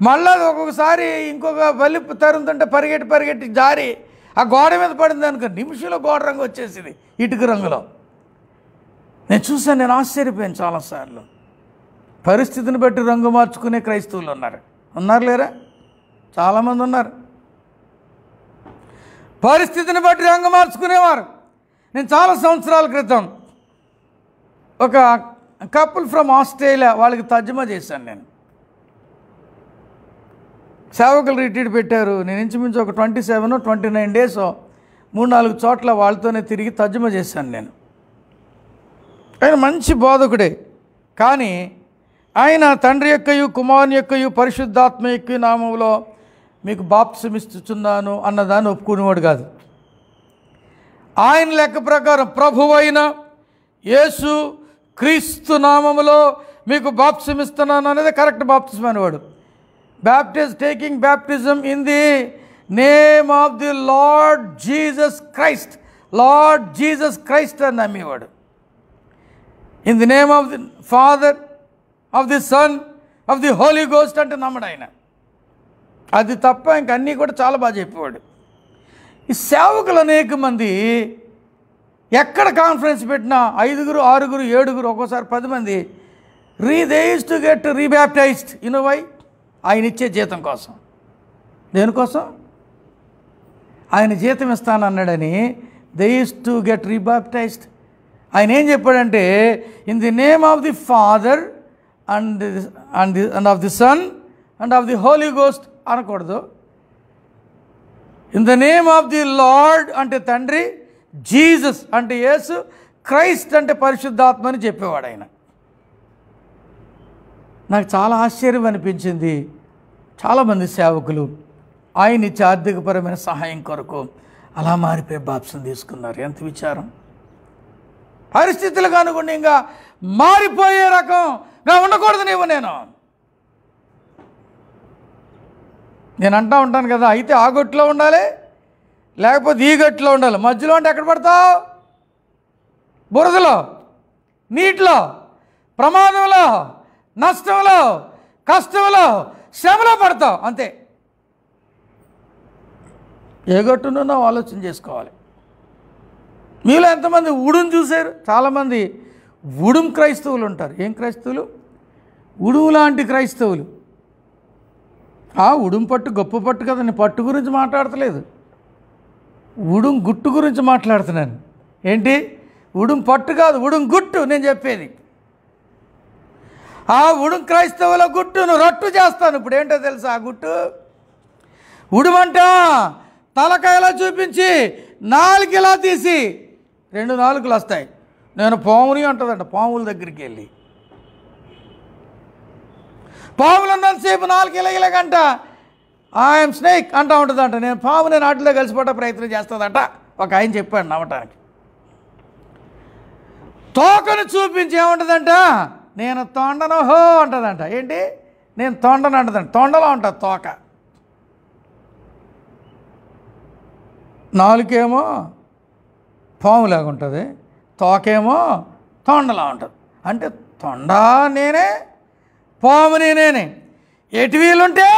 మళ్ళీ ఒక్కొక్కసారి ఇంకొక బల్లి తరుముతుంటే పరిగెట్టి జారి ఆ గోడ మీద పడింది అనుకో, నిమిషంలో గోడ రంగు వచ్చేసింది, ఇటుక రంగులో. నేను చూసాను, నేను ఆశ్చర్యపోయాను చాలాసార్లు. పరిస్థితిని బట్టి రంగు మార్చుకునే క్రైస్తవులు ఉన్నారు లేరా? చాలామంది ఉన్నారు. పరిస్థితిని బట్టి రంగు మార్చుకునేవారు. నేను చాలా సంవత్సరాల క్రితం ఒక కపుల్ ఫ్రమ్ ఆస్ట్రేలియా, వాళ్ళకి తర్జుమా చేశాను నేను. సేవకులు రిట్రీట్ పెట్టారు. నేను ఇంచుమించు ఒక 27-29 డేస్ 3-4 చోట్ల వాళ్ళతోనే తిరిగి తర్జుమా చేశాను నేను. ఆయన మంచి బోధకుడే, కానీ ఆయన తండ్రి యొక్కయు కుమారుని యొక్కయు పరిశుద్ధాత్మ యొక్క నామములో మీకు బాప్తిసమిస్తున్నాను అన్నదాన్ని ఒప్పుకునేవాడు కాదు. ఆయన లెక్క ప్రకారం ప్రభువైన యేసు క్రీస్తు నామములో మీకు బాప్తిసం ఇస్తున్నాను అనేది కరెక్ట్ బాప్తిసం అనేవాడు. Taking baptism in the name of the Lord Jesus Christ. Lord Jesus Christ అని నమ్మేవాడు. In the name of the Father, of the Son, of the Holy Ghost అంటే నమ్మడు ఆయన. అది తప్ప ఇంకన్నీ కూడా చాలా బాగా చెప్పేవాడు. ఈ సేవకులు అనేక మంది ఎక్కడ కాన్ఫరెన్స్ పెట్టినా 5, 6, 7, ఒక్కోసారి 10 మంది they use to get rebaptized. Why? ఆయన ఇచ్చే జీతం కోసం. దేనికోసం? ఆయన జీతం ఇస్తానన్నాడని they use to get rebaptized. ఆయన ఏం చెప్పాడంటే in the name of the Father and of the Son and of the Holy Ghost అనకూడదు. In the name of the Lord అంటే తండ్రి, జీసస్ అంటే యేసు, క్రైస్ట్ అంటే పరిశుద్ధాత్మ అని చెప్పేవాడు ఆయన. నాకు చాలా ఆశ్చర్యం అనిపించింది. చాలామంది సేవకులు ఆయన ఇచ్చే ఆర్థికపరమైన సహాయం కొరకు అలా మారిపోయి బాప్తిసం తీసుకున్నారు. ఎంత విచారం! పరిస్థితులకు అనుగుణంగా మారిపోయే రకంగా ఉండకూడదు నేను అంటూ ఉంటాను కదా, అయితే ఆ గొట్టులో ఉండాలి, లేకపోతే ఈ గట్టులో ఉండాలి. మధ్యలో అంటే ఎక్కడ పడతావు? బురదలో, నీటిలో, ప్రమాదంలో, నష్టంలో, కష్టంలో, శ్రమలో పడతావు అంతే. ఏ గట్టునున్నో ఆలోచన చేసుకోవాలి. మీలో ఎంతమంది ఉడును చూశారు? చాలామంది ఉడుం క్రైస్తవులు ఉంటారు. ఏం క్రైస్తవులు? ఉడుము లాంటి క్రైస్తవులు. ఉడుం పట్టు గొప్ప పట్టు కదా, నేను పట్టు గురించి మాట్లాడతలేదు, ఉడుం గుట్టు గురించి మాట్లాడుతున్నాను. ఏంటి? ఉడుం పట్టు కాదు, ఉడుం గుట్టు నేను చెప్పేది. ఆ ఉడుం క్రైస్తవుల గుట్టును రట్టు చేస్తాను. ఇప్పుడు ఏంటో తెలుసా? ఆ గుట్టు ఉడుమంట తలకాయలా చూపించి 4 ఇలా తీసి 2 నాలుకలు వస్తాయి. నేను పాముని అంటుందంట. పాముల దగ్గరికి వెళ్ళి పాములు ఉన్నంతసేపు 4 ఇలాగంట ఐఎమ్ స్నేక్ అంటూ ఉంటుందంట. నేను పాము, నేను వాటిలో కలిసిపోవడం ప్రయత్నం చేస్తుందట. ఒక ఆయన చెప్పాడు నమ్మటానికి. తోకను చూపించి ఏముంటుందంట? నేను తొండను హో అంటుందంట. ఏంటి? నేను తొండను అంటుందంట. తొండలో ఉంటుంది తోక. నాలుకేమో పాములాగా ఉంటుంది, తోకేమో తొండలా ఉంటుంది. అంటే తొండ నేనే, పాముని నేనే. ఎటు వీలుంటే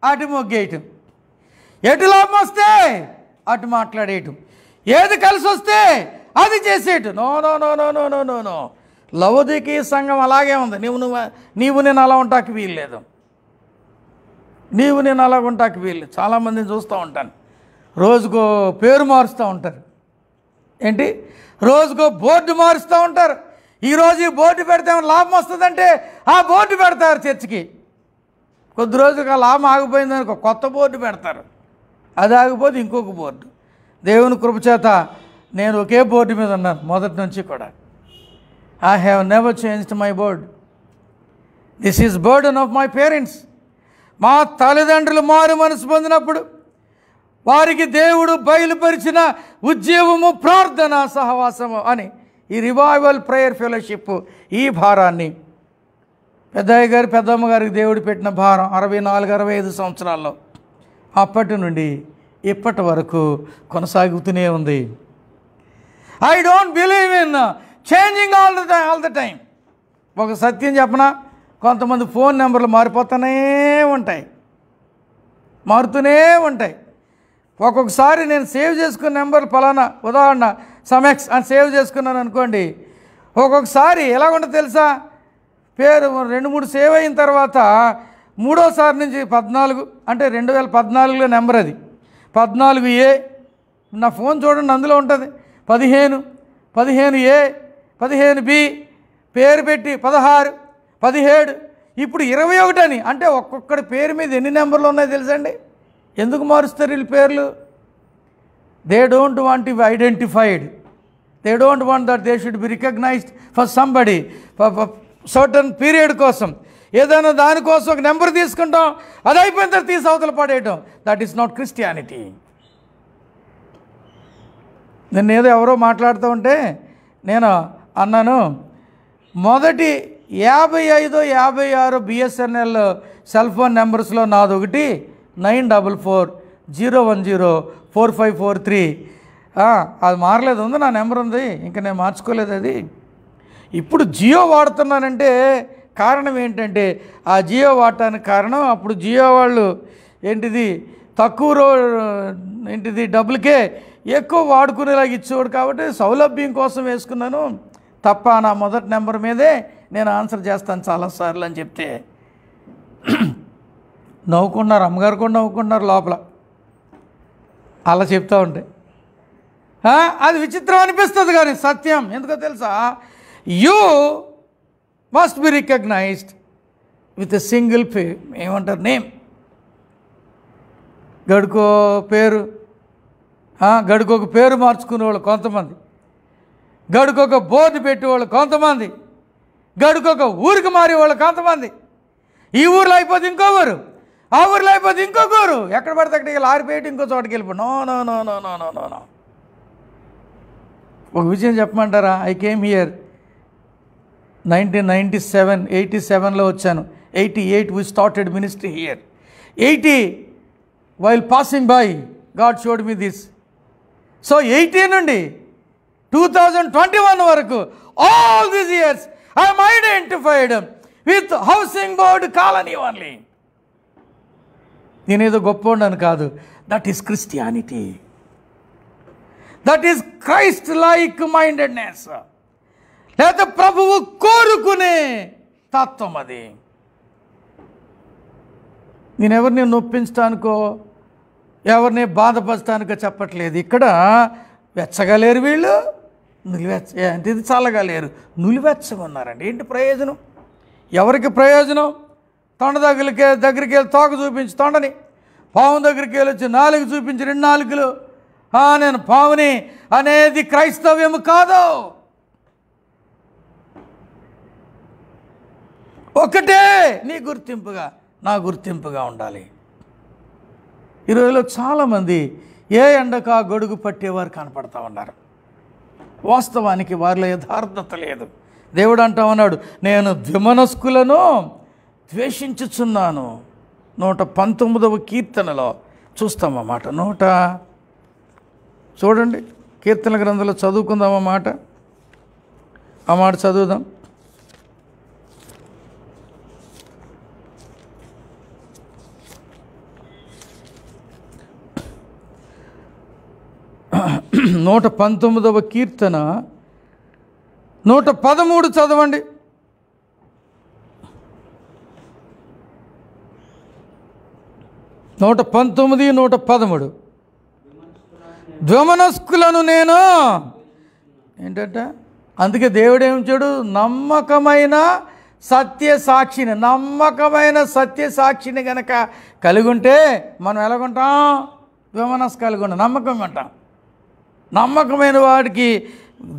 అటు మొగ్గేయటం, ఎటు లాభం వస్తే అటు మాట్లాడేయటం, ఏది కలిసి వస్తే అది చేసేయటం. No no no no no no no no Laodicea సంఘం అలాగే ఉంది. నీవు నేను అలా ఉంటాకి వీల్లేదు. నీవు నేను అలా ఉంటాకి వీల్లేదు. చాలామందిని చూస్తూ ఉంటాను, రోజుకో పేరు మారుస్తూ ఉంటారు. ఏంటి? రోజుకో బోర్డు మారుస్తూ ఉంటారు. ఈరోజు ఈ బోర్డు పెడితే లాభం వస్తుందంటే ఆ బోర్డు పెడతారు చర్చికి. కొద్ది రోజులుగా లాభం ఆగిపోయిందని ఒక కొత్త బోర్డు పెడతారు. అది ఆగిపోతే ఇంకొక బోర్డు. దేవుని కృపచేత నేను ఒకే బోర్డు మీద ఉన్నాను మొదటి నుంచి కూడా. I have never changed my board. This is burden of my parents. మా తల్లిదండ్రులు మారు మనసు పొందినప్పుడు వారికి దేవుడు బయలుపరిచిన ఉద్యోగము, ప్రార్థన, సహవాసము అని ఈ రివైవల్ ప్రేయర్ ఫెలోషిప్, ఈ భారాన్ని పెద్దయ్య గారు, పెద్దమ్మ గారికి దేవుడు పెట్టిన భారం 64-65 సంవత్సరాల్లో అప్పటి నుండి ఇప్పటి వరకు కొనసాగుతూనే ఉంది. I don't believe in changing all the time. ఒక సత్యం చెప్పనా, కొంతమంది ఫోన్ నెంబర్లు మారిపోతూనే ఉంటాయి, మారుతూనే ఉంటాయి. ఒక్కొక్కసారి నేను సేవ్ చేసుకున్న నెంబర్ పలానా, ఉదాహరణ సమెక్స్ అని సేవ్ చేసుకున్నాను అనుకోండి, ఒక్కొక్కసారి ఎలా ఉంటుంది తెలుసా? పేరు 2-3 సేవ్ అయిన తర్వాత మూడోసారి నుంచి 14 అంటే 2014లో నెంబర్ అది 14A. నా ఫోన్ చూడండి, అందులో ఉంటుంది 15, 15A, 15B, పేరు పెట్టి 16, 17, ఇప్పుడు 21 అని. అంటే ఒక్కొక్కడి పేరు మీద ఎన్ని నెంబర్లు ఉన్నాయో తెలుసండి? ఎందుకు మారుస్తారు వీళ్ళు పేర్లు? They don't want to be identified. They don't want that they should be recognised for somebody, certain period కోసం. ఏదైనా దానికోసం ఒక నెంబర్ తీసుకుంటాం, అది అయిపోయిన తర్వాత తీసి అవతల పడేయటం. That is not Christianity. నిన్నేదో ఎవరో మాట్లాడుతూ ఉంటే నేను అన్నాను, మొదటి 55 56 బిఎస్ఎన్ఎల్ సెల్ ఫోన్ నెంబర్స్లో నాదొకటి 9440104543. అది మారలేదు, ఉంది నా నెంబర్ ఉంది, ఇంకా నేను మార్చుకోలేదు అది. ఇప్పుడు జియో వాడుతున్నానంటే కారణం ఏంటంటే, ఆ జియో వాడటానికి కారణం అప్పుడు జియో వాళ్ళు ఏంటిది తక్కువ డబ్బులకే ఎక్కువ వాడుకునేలాగా ఇచ్చేవాడు కాబట్టి సౌలభ్యం కోసం వేసుకున్నాను తప్ప నా మొదటి నెంబర్ మీదే నేను ఆన్సర్ చేస్తాను చాలాసార్లు అని చెప్తే నవ్వుకుంటున్నారు, అమ్మగారు కూడా నవ్వుకుంటున్నారు లోపల అలా చెప్తూ ఉంటే. అది విచిత్రం అనిపిస్తుంది కానీ సత్యం. ఎందుకో తెలుసా, you must be recognised with a single ఏమంటారు నేమ్. గడుకో పేరు, గడుకొక పేరు మార్చుకునేవాళ్ళు కొంతమంది, గడుకొక బోర్డు పెట్టేవాళ్ళు కొంతమంది, గడుకొక ఊరికి మారేవాళ్ళు కొంతమంది. ఈ ఊరిలో అయిపోతే ఇంకో ఊరు, ఆ ఊరిలో అయిపోతే ఇంకొక ఊరు, ఎక్కడ పడితే అక్కడికి లారీ పెట్టి ఇంకో చోటుకి వెళ్ళిపో. No no no no no no no no. ఒక విషయం చెప్పమంటారా, ఐ కేమ్ హియర్ 87లో వచ్చాను. 88 we started ministry here. 80 while passing by God showed me this. So 80 నుండి 2021 వరకు all these years I am identified with housing board colony only. నేనేదో గొప్ప ఉండను కాదు, that is Christianity, that is Christ like mindedness, లేదా ప్రభువు కోరుకునే తత్వం. అది నేను ఎవరిని నొప్పించడానికో ఎవరిని బాధపరచడానికో చెప్పట్లేదు. ఇక్కడ వెచ్చగా లేరు వీళ్ళు, అంటే ఇది చల్లగా లేరు, నులివెచ్చగా ఉన్నారండి. ఏంటి ప్రయోజనం? ఎవరికి ప్రయోజనం? తొండ దగ్గరికి వెళ్ళి తోక చూపించి తొండని, పాము దగ్గరికి వెళ్ళి వచ్చి నాలుగు చూపించి 2 నాలుగులు నేను పావుని అనేది క్రైస్తవ్యము కాదు. ఒకటే నీ గుర్తింపుగా నా గుర్తింపుగా ఉండాలి. ఈ రోజుల్లో చాలామంది ఏ ఎండకా గొడుగు పట్టేవారు కనపడతా ఉన్నారు. వాస్తవానికి వారిలో యథార్థత లేదు. దేవుడు అంటా ఉన్నాడు, నేను ద్విమనస్కులను ద్వేషించుచున్నాను. 119వ కీర్తనలో చూస్తామన్నమాట. చూడండి, కీర్తన గ్రంథంలో చదువుకుందాం అన్నమాట. ఆ మాట చదువుదాం. నూట 19వ కీర్తన 113 చదవండి. నూట 113 ద్విమనస్కులను నేను ఏంటంటే, అందుకే దేవుడు ఏమిచ్చాడు, నమ్మకమైన సత్యసాక్షిని గనక కలిగి ఉంటే మనం ఎలాగుంటాం? ద్విమనస్సు కలిగి ఉంటాం, నమ్మకంగా ఉంటాం. నమ్మకమైన వాడికి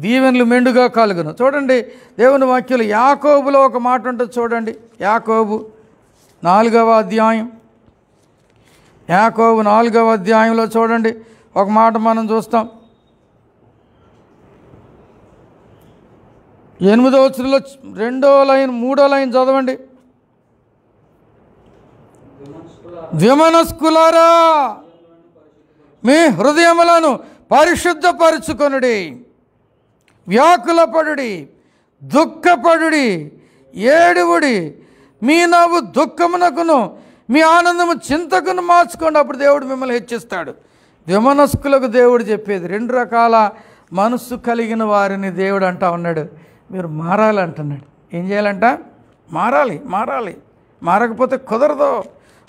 దీవెనలు మెండుగా కలుగును. చూడండి దేవుని వాక్యాలు, యాకోబులో ఒక మాట ఉంటుంది చూడండి. యాకోబు 4వ అధ్యాయం, యాకోబు 4వ అధ్యాయంలో చూడండి ఒక మాట మనం చూస్తాం. 8వ వచనంలో 2వ లైన్ 3వ లైన్ చదవండి. ద్విమనస్కులారా మీ హృదయములను పరిశుద్ధపరుచుకొనుడి, వ్యాకులపడుడి, దుఃఖపడుడి, ఏడువుడి, మీ నవ్వు దుఃఖమునకును మీ ఆనందము చింతకును మార్చుకోండి, అప్పుడు దేవుడు మిమ్మల్ని హెచ్చిస్తాడు. ద్విమనస్కులకు దేవుడు చెప్పేది, 2 రకాల మనస్సు కలిగిన వారిని దేవుడు అంటా ఉన్నాడు, మీరు మారాలి అంటున్నాడు. ఏం చేయాలంట? మారాలి. మారకపోతే కుదరదు.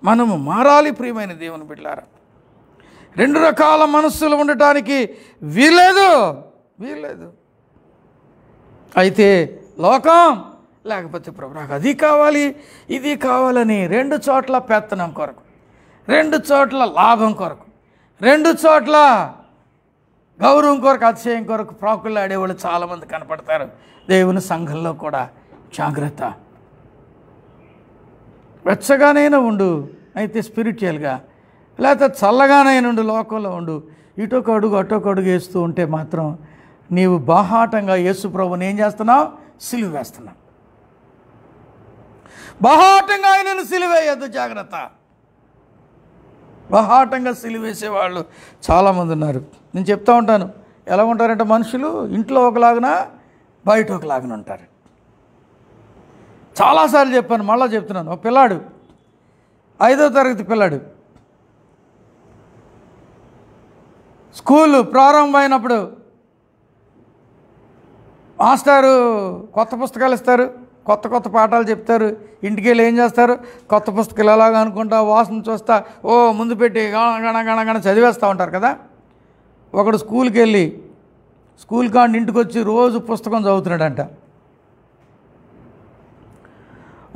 మనము మారాలి ప్రియమైన దేవుని బిడ్డలారా. 2 రకాల మనస్సులు ఉండటానికి వీల్లేదు. అయితే లోకం లేకపోతే ప్రభు నాకు అది కావాలి ఇది కావాలని 2 చోట్ల పెత్తనం కొరకు, 2 చోట్ల లాభం కొరకు, 2 చోట్ల గౌరవం కొరకు, అతిశయం కొరకు ప్రాకులు ఆడేవాళ్ళు చాలామంది కనపడతారు. దేవుని సంఘంలో కూడా జాగ్రత్త. వెచ్చగానైనా ఉండు అయితే స్పిరిచువల్గా, లేకపోతే చల్లగానైనా ఉండు లోకంలో ఉండు, ఇటొక అడుగు అటొక అడుగు వేస్తూ ఉంటే మాత్రం నీవు బాహాటంగా యేసు ప్రభుని ఏం చేస్తున్నావు? సిలువ వేస్తున్నావు. బాహాటంగా ఆయనను సిలువేయద్దు, జాగ్రత్త. బాహాటంగా సిలువేసేవాళ్ళు చాలామంది ఉన్నారు. నేను చెప్తా ఉంటాను, ఎలా ఉంటారంటే మనుషులు ఇంట్లో ఒకలాగున బయట ఒకలాగున ఉంటారు. చాలాసార్లు చెప్పాను, మళ్ళీ చెప్తున్నాను. ఒక పిల్లాడు 5వ తరగతి పిల్లాడు స్కూలు ప్రారంభమైనప్పుడు మాస్టారు కొత్త పుస్తకాలు ఇస్తారు, కొత్త కొత్త పాఠాలు చెప్తారు. ఇంటికి వెళ్ళి ఏం చేస్తారు? కొత్త పుస్తకాలు ఎలాగ అనుకుంటా వాసన చూస్తా ముందు పెట్టి గణ చదివేస్తూ ఉంటారు కదా. ఒకడు స్కూల్కి వెళ్ళి స్కూల్ కాండి ఇంటికి వచ్చి రోజు పుస్తకం చదువుతున్నాడంట.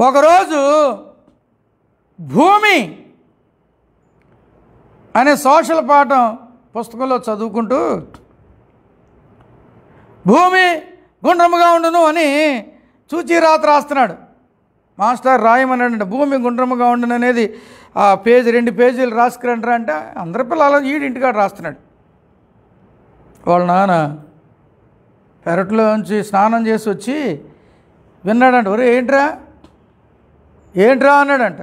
ఒకరోజు భూమి అనే సోషల్ పాఠం పుస్తకంలో చదువుకుంటూ భూమి గుండ్రముగా ఉండును అని చూచి రాస్తున్నాడు. మాస్టర్ రాయమన్నాడంట, భూమి గుండ్రముగా ఉండును అనేది ఆ పేజీ 2 పేజీలు రాసుకురంటారా అంటే అందరి పిల్లలు ఇంటికాడ రాస్తున్నాడు. వాళ్ళ నాన్న పెరట్లోంచి స్నానం చేసి వచ్చి విన్నాడంట. ఒరే ఏంట్రా అన్నాడంట.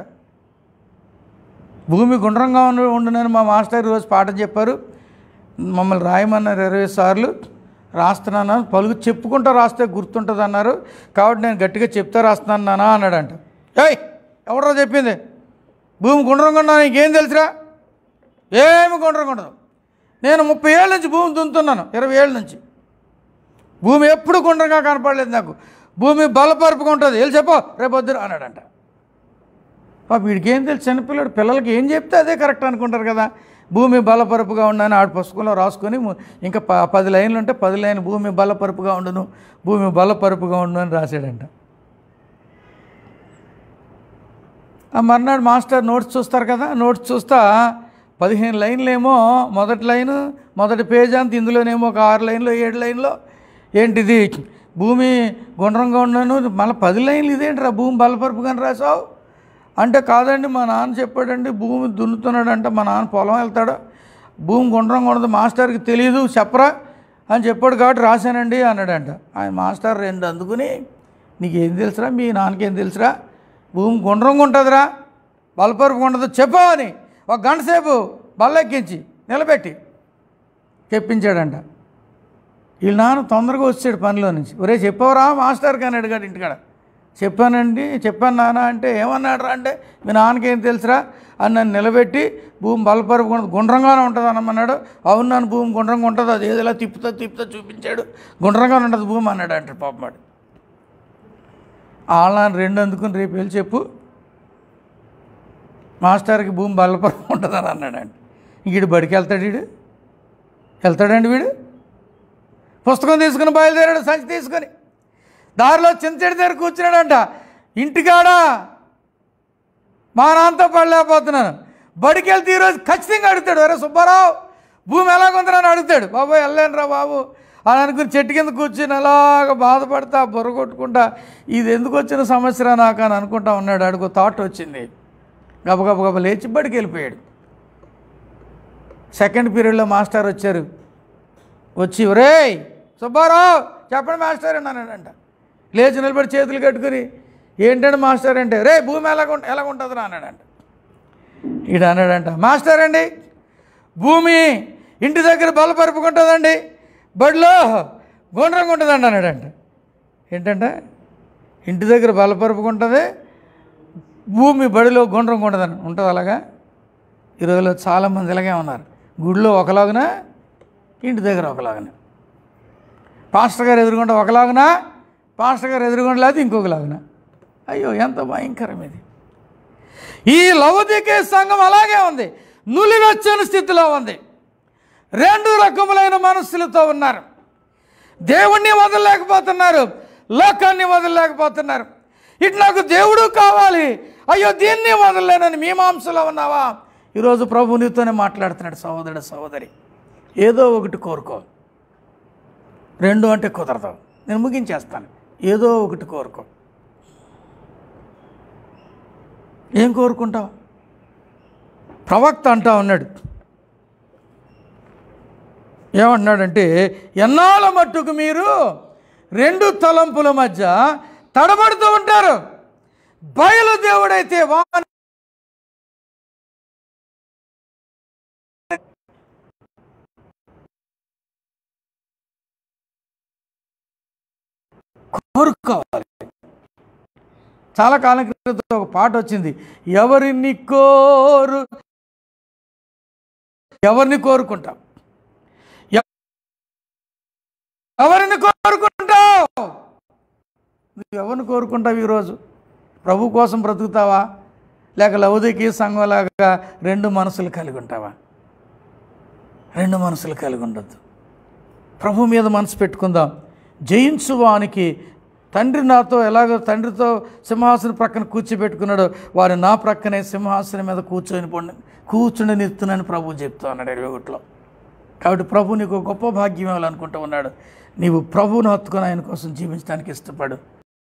భూమి గుండ్రంగా ఉండునని మా మాస్టర్ రోజు పాఠం చెప్పారు, మమ్మల్ని రాయమన్నారు 20 సార్లు, రాస్తున్నాను, పలుకు చెప్పుకుంటూ రాస్తే గుర్తుంటుంది అన్నారు, కాబట్టి నేను గట్టిగా చెప్తా రాస్తున్నాను నానా అన్నాడంట. ఏయ్ ఎవడో చెప్పింది భూమి గుండ్రంగా ఉన్నా, నీకేం తెలుసురా? ఏమి గుండ్రంగా ఉండదు. నేను 30 ఏళ్ళ నుంచి భూమి దున్నుతున్నాను, 20 ఏళ్ళ నుంచి. భూమి ఎప్పుడు గుండ్రంగా కనపడలేదు నాకు. భూమి బలపరుపుగా ఉంటుంది, వెళ్ళి చెప్పు రేపొద్దురు అన్నాడంట. వీడికి ఏం తెలుసు? చిన్నపిల్లడు పిల్లలకి ఏం చెప్తే అదే కరెక్ట్ అనుకుంటారు కదా. భూమి బలపరుపుగా ఉండని ఆడ పుస్తకంలో రాసుకొని ఇంకా 10 లైన్లు ఉంటే 10 లైన్లు భూమి బలపరుపుగా ఉండును, భూమి బలపరుపుగా ఉండు అని రాశాడంట. ఆ మర్నాడు మాస్టర్ నోట్స్ చూస్తారు కదా, నోట్స్ చూస్తా 15 లైన్లేమో మొదటి లైను, మొదటి పేజ్ అంత, ఇందులోనేమో ఒక 6 లైన్లో 7 లైన్లో ఏంటిది భూమి గుండ్రంగా ఉండను, మళ్ళీ 10 లైన్లు ఇదేంటిరా భూమి బలపరుపుగా రాసావు అంటే, కాదండి మా నాన్న చెప్పాడండి, భూమి దున్నుతున్నాడంట, మా నాన్న పొలం వెళ్తాడు, భూమి గుండ్రంగా ఉండదు, మాస్టర్కి తెలియదు చెప్పరా అని చెప్పాడు కాబట్టి రాశానండి అన్నాడంట. ఆయన మాస్టర్ 2 అందుకుని, నీకేం తెలుసురా, మీ నాన్నకేం తెలుసురా, భూమి గుండ్రంగా ఉంటుందిరా బలపరుపుగా ఉండదు చెప్పు అని 1 గంట సేపు బల్లెక్కించి నిలబెట్టి చెప్పించాడంట. వీళ్ళ నాన్న తొందరగా వచ్చాడు పనిలో నుంచి. ఒరే చెప్పవరా మాస్టర్కి అని అడిగాడు ఇంటికాడ. చెప్పాను నాన్న అంటే, ఏమన్నాడు రా అంటే, మీ నాన్నకేం తెలుసురా అని నన్ను నిలబెట్టి భూమి బలపరుపు గుండ్రంగానే ఉంటుంది అన్నమన్నాడు. అవును నన్ను భూమి గుండ్రంగా ఉంటుంది, అది ఏదోలా తిప్పుతా చూపించాడు, గుండ్రంగానే ఉంటుంది భూమి అన్నాడు అంటే పాపమాడు. వాళ్ళ నాన్న 2 అందుకుని రేపు వెళ్ళి చెప్పు మాస్టర్కి భూమి బలపరుపు ఉంటుందని అన్నాడండి. వీడు బడికి వెళ్తాడండి వీడు. పుస్తకం తీసుకుని బయలుదేరాడు, సంచి తీసుకొని దారిలో చింతడి దగ్గర కూర్చున్నాడంట. ఇంటికాడ మా నాన్నతో పడలేకపోతున్నాను, బడికి వెళ్తే ఈరోజు ఖచ్చితంగా అడుగుతాడు, అరే సుబ్బారావు భూమి ఎలాగుందని అని అడుగుతాడు. బాబోయ్ వెళ్ళలేనురా బాబు అని అనుకుని చెట్టు కింద కూర్చుని అలాగ బాధపడతా బుర్ర కొట్టుకుంటా, ఇది ఎందుకు వచ్చిన సమస్యరా నాకు అని అనుకుంటా ఉన్నాడు. అడుగు థాట్ వచ్చింది, గబగబ లేచి బడికి వెళ్ళిపోయాడు. సెకండ్ పీరియడ్లో మాస్టర్ వచ్చారు. వచ్చి ఒరేయ్ సుబ్బారావు చెప్పండి మాస్టర్ అన్నాడంట. లేచి నిలబడి చేతులు కట్టుకుని, ఏంటంటే మాస్టర్ అంటే, రే భూమి ఎలాగుంటుందిరా అన్నాడంట. ఈడ అన్నాడంట, మాస్టర్ అండి భూమి ఇంటి దగ్గర బలపరుపుకుంటుందండి, బడిలో గుండ్రంగా ఉంటుందండి అన్నాడంట. ఏంటంటే ఇంటి దగ్గర బలపరుపుకుంటుంది, భూమి బడిలో గుండ్రంగా ఉంటుంది అలాగా. ఈ రోజులో చాలామంది ఇలాగే ఉన్నారు, గుడిలో ఒకలాగున ఇంటి దగ్గర ఒకలాగున, పాస్టర్ గారు ఎదురుగుండా ఒకలాగున, పాస్టర్ గారు ఎదురుగుండా లేదు ఇంకొకలాగున. అయ్యో ఎంత భయంకరం ఇది. ఈ లవోదికీయ సంఘం అలాగే ఉంది, నులివెచ్చని స్థితిలో ఉంది. 2 రకములైన మనస్సులతో ఉన్నారు. దేవుణ్ణి వదలలేకపోతున్నారు, లోకాన్ని వదలలేకపోతున్నారు. ఇటు నాకు దేవుడు కావాలి, అయ్యో దీన్ని వదలలేనని మీమాంసలో ఉన్నావా? ఈరోజు ప్రభు నీతోనే మాట్లాడుతున్నాడు. సహోదరుడు సహోదరి, ఏదో ఒకటి కోరుకో. 2 అంటే కుదరదు, నేను ముగించేస్తాను. ఏదో ఒకటి కోరుకో. ఏం కోరుకుంటావు? ప్రవక్త అంటా ఉన్నాడు, ఏమంటున్నాడంటే, ఎన్నాళ్ళ మట్టుకు మీరు రెండు తలంపుల మధ్య తడబడుతూ ఉంటారు. బయలుదేవుడైతే వాని కోరుకోవాలి. చాలా కాలం క్రితం ఒక పాట వచ్చింది, ఎవరిని కోరుకుంటావు, ఎవరిని కోరుకుంటావు? నువ్వు ఎవరిని కోరుకుంటావు ఈరోజు? ప్రభు కోసం బ్రతుకుతావా, లేక లౌదికీయ సంఘంలాగా రెండు మనసులు కలిగి ఉంటావా? రెండు మనసులు కలిగి ఉండద్దు. ప్రభు మీద మనసు పెట్టుకుందాం. జయించువానికి తండ్రి నాతో ఎలాగో తండ్రితో సింహాసనం ప్రక్కన కూర్చోబెట్టుకున్నాడో వారు నా ప్రక్కనే సింహాసనం మీద కూర్చుండనిస్తున్నాను ప్రభు చెప్తా అన్నాడు 21లో. కాబట్టి ప్రభు నీకు గొప్ప భాగ్యం ఇవ్వాలనుకుంటూ ఉన్నాడు. నీవు ప్రభువును హత్తుకొని ఆయన కోసం జీవించడానికి ఇష్టపడు.